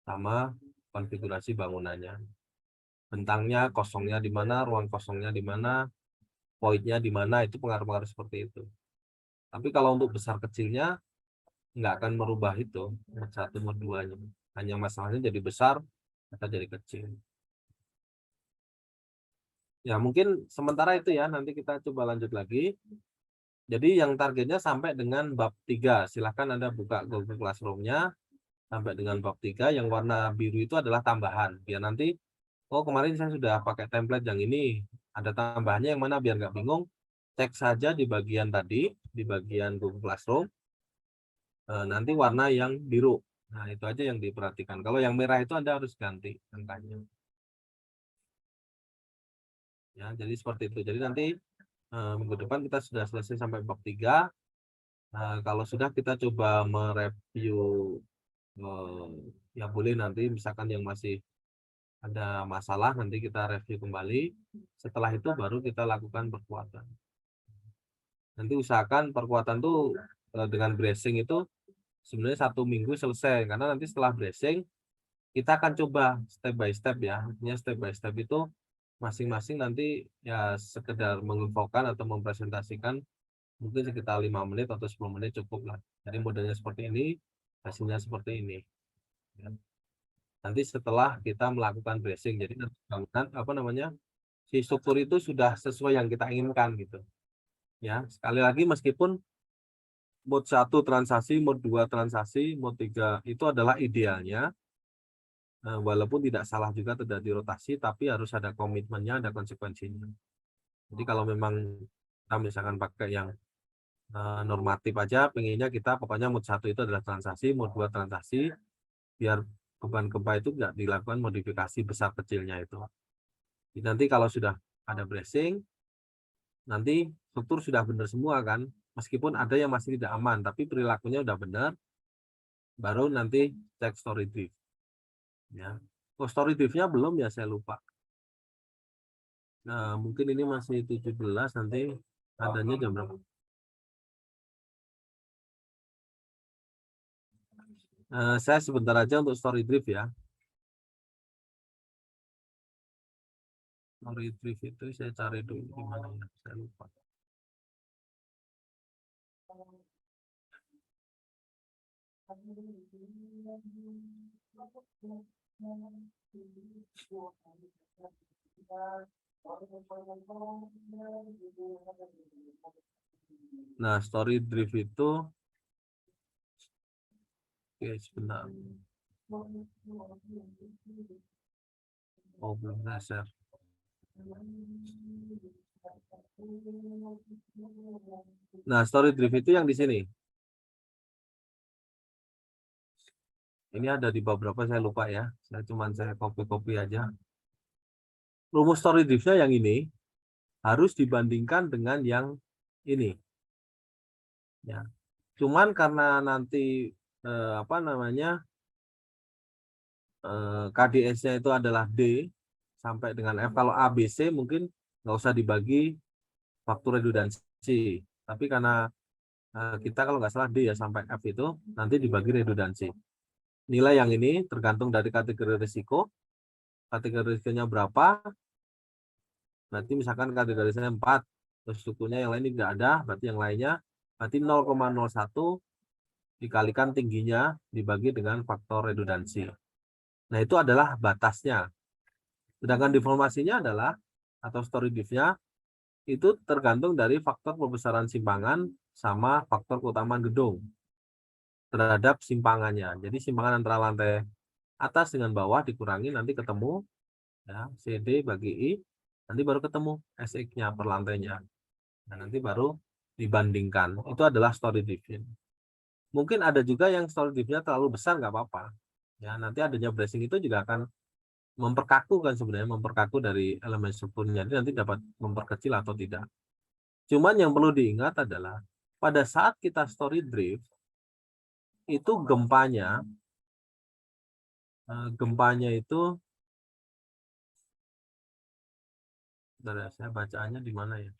sama konfigurasi bangunannya. Bentangnya, kosongnya di mana, ruang kosongnya di mana, voidnya di mana, itu pengaruh-pengaruh seperti itu. Tapi kalau untuk besar kecilnya nggak akan merubah itu mode 1, mode 2-nya. Hanya masalahnya jadi besar atau jadi kecil. Ya, mungkin sementara itu ya, nanti kita coba lanjut lagi. Jadi yang targetnya sampai dengan bab 3. Silahkan Anda buka Google Classroom-nya sampai dengan bab 3. Yang warna biru itu adalah tambahan. Biar nanti, oh kemarin saya sudah pakai template yang ini. Ada tambahannya yang mana biar nggak bingung. Cek saja di bagian tadi, di bagian Google Classroom. Nanti warna yang biru. Nah, itu aja yang diperhatikan. Kalau yang merah itu Anda harus ganti angkanya. Ya, jadi seperti itu. Jadi nanti minggu depan kita sudah selesai sampai bab 3. Kalau sudah kita coba mereview, ya boleh nanti misalkan yang masih ada masalah nanti kita review kembali. Setelah itu baru kita lakukan perkuatan. Nanti usahakan perkuatan tuh dengan bracing itu sebenarnya 1 minggu selesai, karena nanti setelah bracing kita akan coba step by step ya. Artinya step by step itu masing-masing nanti ya sekedar menginfokan atau mempresentasikan mungkin sekitar 5 menit atau 10 menit cukup lah. Jadi modelnya seperti ini, hasilnya seperti ini. Ya. Nanti setelah kita melakukan bracing, jadi nanti bangunan apa namanya, si struktur itu sudah sesuai yang kita inginkan gitu. Ya, sekali lagi meskipun mode 1 transaksi, mode 2 transaksi, mode 3 itu adalah idealnya. Walaupun tidak salah juga terjadi rotasi, tapi harus ada komitmennya, ada konsekuensinya. Jadi kalau memang kita misalkan pakai yang normatif aja, pengennya kita pokoknya mode 1 itu adalah transaksi, mode 2 transaksi, biar beban gempa itu nggak dilakukan modifikasi besar kecilnya itu. Jadi nanti kalau sudah ada bracing, nanti struktur sudah benar semua kan, meskipun ada yang masih tidak aman, tapi perilakunya udah benar, baru nanti cek story drift. Ya, story driftnya belum ya, saya lupa. Nah, mungkin ini masih 17, nanti adanya jam berapa? Saya sebentar aja untuk story drift ya. Story drift itu saya cari dulu gimana ya, saya lupa. Nah, story drift itu, oke sebentar. Oh, belum share. Nah, story drift itu yang di sini. Ini ada di beberapa, saya lupa ya. Saya copy aja. Rumus story driftnya yang ini harus dibandingkan dengan yang ini. Ya. Cuman karena nanti apa namanya, KDS-nya itu adalah D sampai dengan F. Kalau A, B, C mungkin nggak usah dibagi faktor redundansi. Tapi karena kita kalau nggak salah D ya sampai F itu nanti dibagi redundansi. Nilai yang ini tergantung dari kategori risiko. Kategori risikonya berapa? Berarti misalkan kategori risikonya 4, terus sukunya yang lain tidak ada, berarti yang lainnya berarti 0,01 dikalikan tingginya dibagi dengan faktor redundansi. Nah, itu adalah batasnya. Sedangkan deformasinya adalah, atau story drift-nya, itu tergantung dari faktor pembesaran simpangan sama faktor keutamaan gedung terhadap simpangannya. Jadi simpangan antara lantai atas dengan bawah dikurangi, nanti ketemu ya, CD bagi I, nanti baru ketemu SX-nya per lantainya. Nah, nanti baru dibandingkan. Itu adalah story drift. Mungkin ada juga yang story drift-nya terlalu besar, nggak apa-apa. Ya, nanti adanya bracing itu juga akan memperkaku kan sebenarnya, memperkaku dari elemen strukturnya. Jadi nanti dapat memperkecil atau tidak. Cuman yang perlu diingat adalah pada saat kita story drift itu gempanya itu, saya bacaannya di mana ya?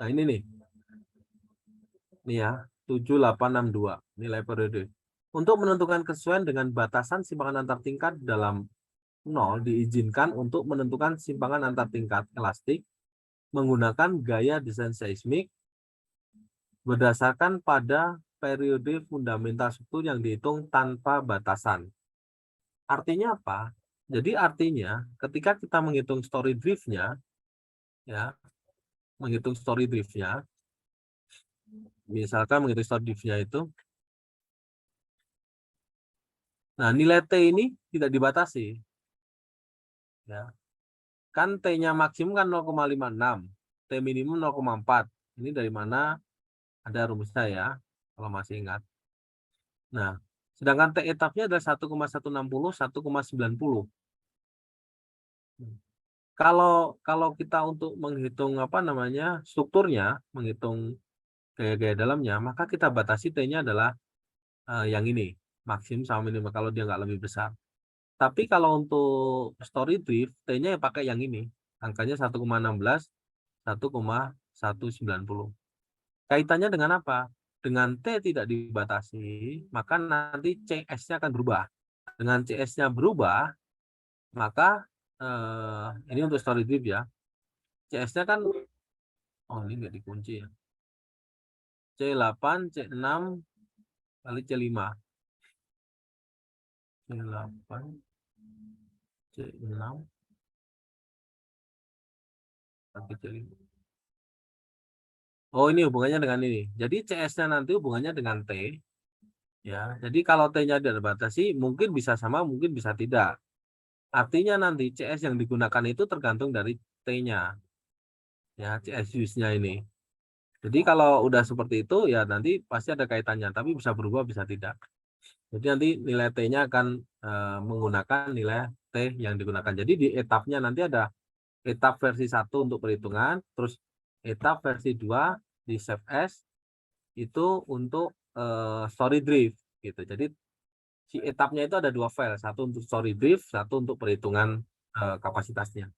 Nah, ini nih. Ini ya, 7862 nilai periode. Untuk menentukan kesesuaian dengan batasan simpangan antar tingkat dalam 0 diizinkan untuk menentukan simpangan antar tingkat elastik menggunakan gaya desain seismik berdasarkan pada periode fundamental struktur yang dihitung tanpa batasan. Artinya apa? Jadi artinya ketika kita menghitung story drift-nya, ya, misalkan menghitung story drift-nya itu, nah nilai T ini tidak dibatasi. Ya. Kan T-nya maksimum kan 0,56, T minimum 0,4. Ini dari mana? Ada rumusnya ya, kalau masih ingat. Nah, sedangkan T etapnya adalah 1,160, 1,90. Kalau kita untuk menghitung apa namanya strukturnya, menghitung gaya-gaya dalamnya, maka kita batasi T-nya adalah yang ini, maksimum sama minimal kalau dia nggak lebih besar. Tapi kalau untuk story drift, T-nya ya pakai yang ini, angkanya 1,16, 1,190. Kaitannya dengan apa? Dengan T tidak dibatasi, maka nanti CS-nya akan berubah. Dengan CS-nya berubah, maka ini untuk story drift ya. CS-nya kan, oh ini nggak dikunci ya. C8, C6, kali C5. C8, C6, kali C5. Oh ini hubungannya dengan ini. Jadi CS-nya nanti hubungannya dengan T. Ya, jadi kalau T-nya dibatasi, mungkin bisa sama, mungkin bisa tidak. Artinya nanti CS yang digunakan itu tergantung dari T-nya. Ya, CS use-nya ini. Jadi kalau udah seperti itu, ya nanti pasti ada kaitannya. Tapi bisa berubah, bisa tidak. Jadi nanti nilai T-nya akan menggunakan nilai T yang digunakan. Jadi di etapnya nanti ada etap versi 1 untuk perhitungan, terus etap versi 2 di save as itu untuk story drift gitu. Jadi si etapnya itu ada 2 file, satu untuk story drift, satu untuk perhitungan kapasitasnya.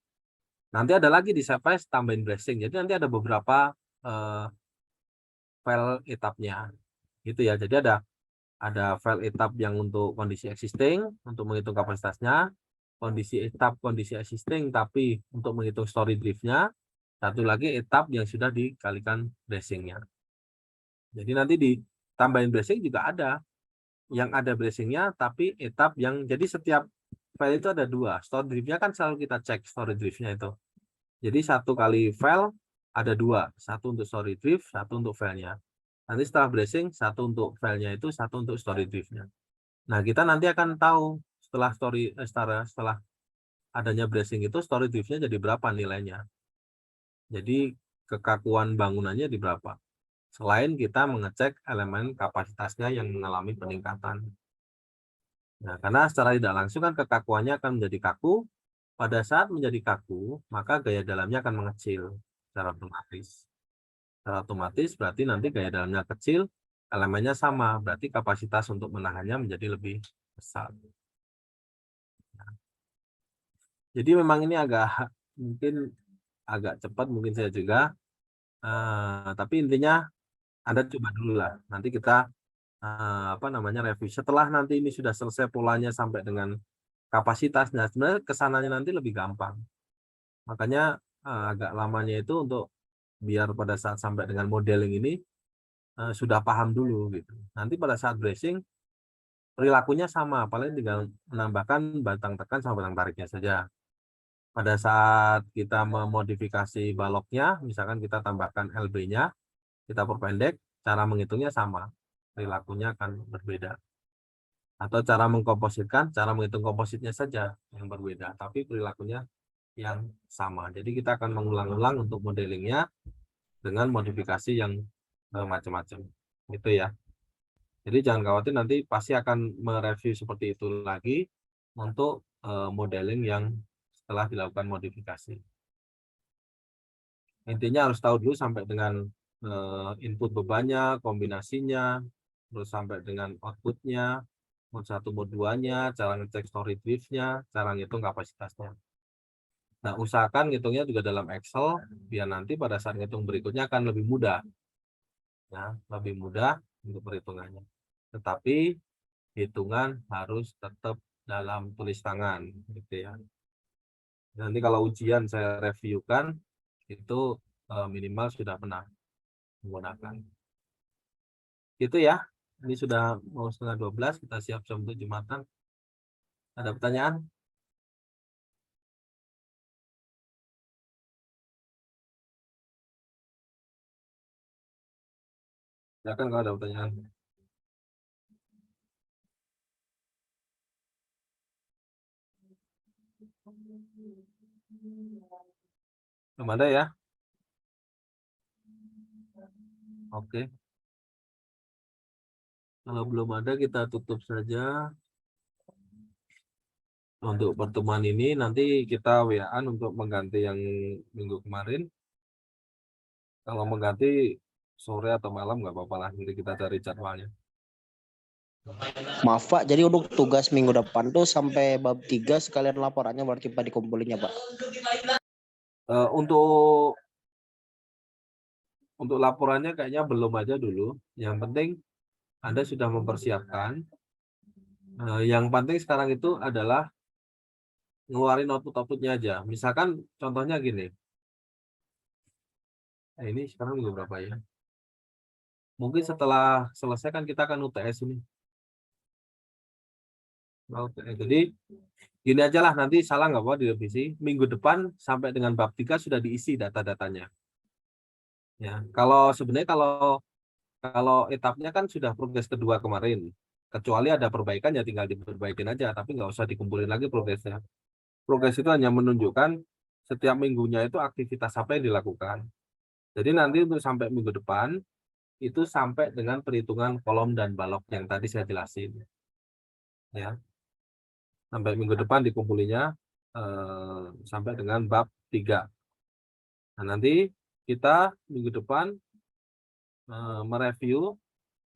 Nanti ada lagi di save as tambahin bracing. Jadi nanti ada beberapa file etapnya. Gitu ya. Jadi ada file etap yang untuk kondisi existing untuk menghitung kapasitasnya, kondisi existing tapi untuk menghitung story driftnya, satu lagi etap yang sudah dikalikan bracingnya. Jadi nanti ditambahin bracing juga ada yang ada bracingnya tapi etap yang jadi setiap file itu ada 2. Story driftnya kan selalu kita cek story driftnya itu. Jadi satu kali file ada 2, satu untuk story drift, satu untuk filenya. Nanti setelah bracing, satu untuk filenya itu, satu untuk story driftnya. Nah, kita nanti akan tahu setelah adanya bracing itu story driftnya jadi berapa nilainya. Jadi kekakuan bangunannya di berapa. Selain kita mengecek elemen kapasitasnya yang mengalami peningkatan. Nah, karena secara tidak langsung kan kekakuannya akan menjadi kaku. Pada saat menjadi kaku, maka gaya dalamnya akan mengecil secara otomatis. Secara otomatis berarti nanti gaya dalamnya kecil, elemennya sama, berarti kapasitas untuk menahannya menjadi lebih besar. Jadi memang ini mungkin agak cepat mungkin saya juga, tapi intinya Anda coba dulu lah. Nanti kita review. Setelah nanti ini sudah selesai polanya sampai dengan kapasitasnya, sebenarnya kesananya nanti lebih gampang. Makanya agak lamanya itu untuk biar pada saat sampai dengan modeling ini sudah paham dulu gitu. Nanti pada saat bracing perilakunya sama, paling tinggal menambahkan batang tekan sama batang tariknya saja. Pada saat kita memodifikasi baloknya, misalkan kita tambahkan LB-nya, kita perpendek, cara menghitungnya sama, perilakunya akan berbeda. Atau cara mengkompositkan, cara menghitung kompositnya saja yang berbeda, tapi perilakunya yang sama. Jadi kita akan mengulang-ulang untuk modelingnya dengan modifikasi yang macam-macam. Gitu ya. Jadi jangan khawatir, nanti pasti akan mereview seperti itu lagi untuk modeling yang setelah dilakukan modifikasi. Intinya harus tahu dulu sampai dengan input bebannya, kombinasinya, terus sampai dengan outputnya, mode 1, mode 2-nya, cara ngecek story drift-nya, cara ngitung kapasitasnya. Nah, usahakan ngitungnya juga dalam Excel, biar nanti pada saat ngitung berikutnya akan lebih mudah. Ya, lebih mudah untuk perhitungannya. Tetapi hitungan harus tetap dalam tulis tangan, gitu ya. Nanti kalau ujian saya reviewkan, itu minimal sudah pernah menggunakan. Gitu ya. Ini sudah mau 11:30, kita siap jam 7 Jumatan. Ada pertanyaan? Silakan kalau ada pertanyaan. Belum ada ya? Oke. Kalau belum ada kita tutup saja. Untuk pertemuan ini nanti kita WA-an untuk mengganti yang minggu kemarin. Kalau mengganti sore atau malam nggak apa-apa lah. Nanti kita cari jadwalnya. Maaf Pak, jadi untuk tugas minggu depan tuh sampai bab 3 sekalian laporannya berarti Pak dikumpulinnya Pak. Untuk laporannya kayaknya belum aja dulu. Yang penting Anda sudah mempersiapkan. Yang penting sekarang itu adalah ngeluarin output-outputnya aja. Misalkan contohnya gini. Ini sekarang minggu berapa ya? Mungkin setelah selesai kan kita akan UTS ini. Jadi gini aja lah, nanti salah nggak apa direvisi. Minggu depan sampai dengan bab 3 sudah diisi data-datanya. Ya, sebenarnya kalau etapnya kan sudah progres kedua kemarin. Kecuali ada perbaikan ya tinggal diperbaikin aja, tapi nggak usah dikumpulin lagi progresnya. Progres itu hanya menunjukkan setiap minggunya itu aktivitas apa yang dilakukan. Jadi nanti untuk sampai minggu depan itu sampai dengan perhitungan kolom dan balok yang tadi saya jelasin. Ya. Sampai minggu depan dikumpulinya sampai dengan bab 3. Nah, nanti kita minggu depan mereview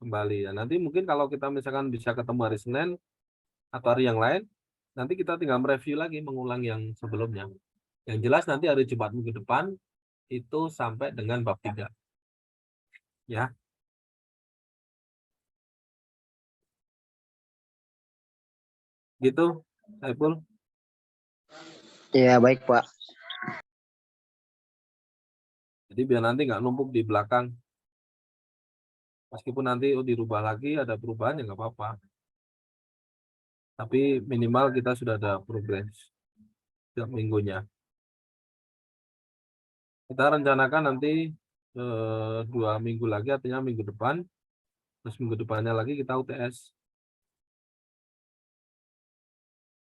kembali. Nah, nanti mungkin kalau kita misalkan bisa ketemu hari Senin atau hari yang lain, nanti kita tinggal mereview lagi, mengulang yang sebelumnya. Yang jelas nanti hari Jumat minggu depan itu sampai dengan bab 3. Ya. Gitu, Saiful. Iya baik Pak. Jadi biar nanti nggak numpuk di belakang. Meskipun nanti dirubah lagi, ada perubahan ya nggak apa-apa. Tapi minimal kita sudah ada progres setiap minggunya. Kita rencanakan nanti 2 minggu lagi, artinya minggu depan. Terus minggu depannya lagi kita UTS.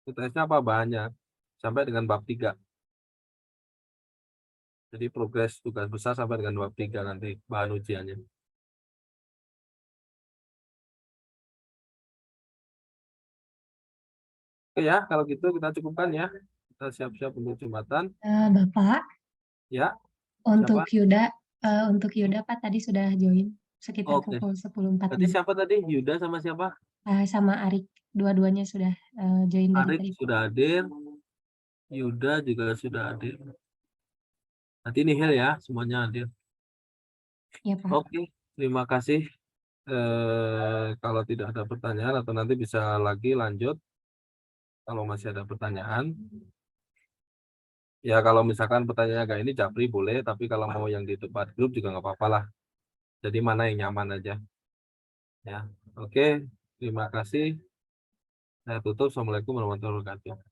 UTS-nya apa bahannya? Sampai dengan bab 3. Jadi progres tugas besar sampai dengan bab 3 nanti bahan ujiannya. Oke ya, kalau gitu kita cukupkan ya. Kita siap-siap untuk Jumatan. Bapak, Ya, untuk Yuda Pak tadi sudah join sekitar oke. pukul 10.45. Tadi siapa tadi? Yuda sama siapa? Sama Arik, dua-duanya sudah join dari Arik tadi. sudah hadir. Yuda juga sudah hadir. Nanti nihil ya, semuanya hadir. Ya Pak. Oke, terima kasih. Kalau tidak ada pertanyaan atau nanti bisa lagi lanjut kalau masih ada pertanyaan. Ya kalau misalkan pertanyaannya kayak ini Japri boleh, tapi kalau mau yang di tempat grup juga nggak apa-apa lah. Jadi mana yang nyaman aja. Ya, oke. Terima kasih. Saya tutup. Assalamualaikum warahmatullahi wabarakatuh.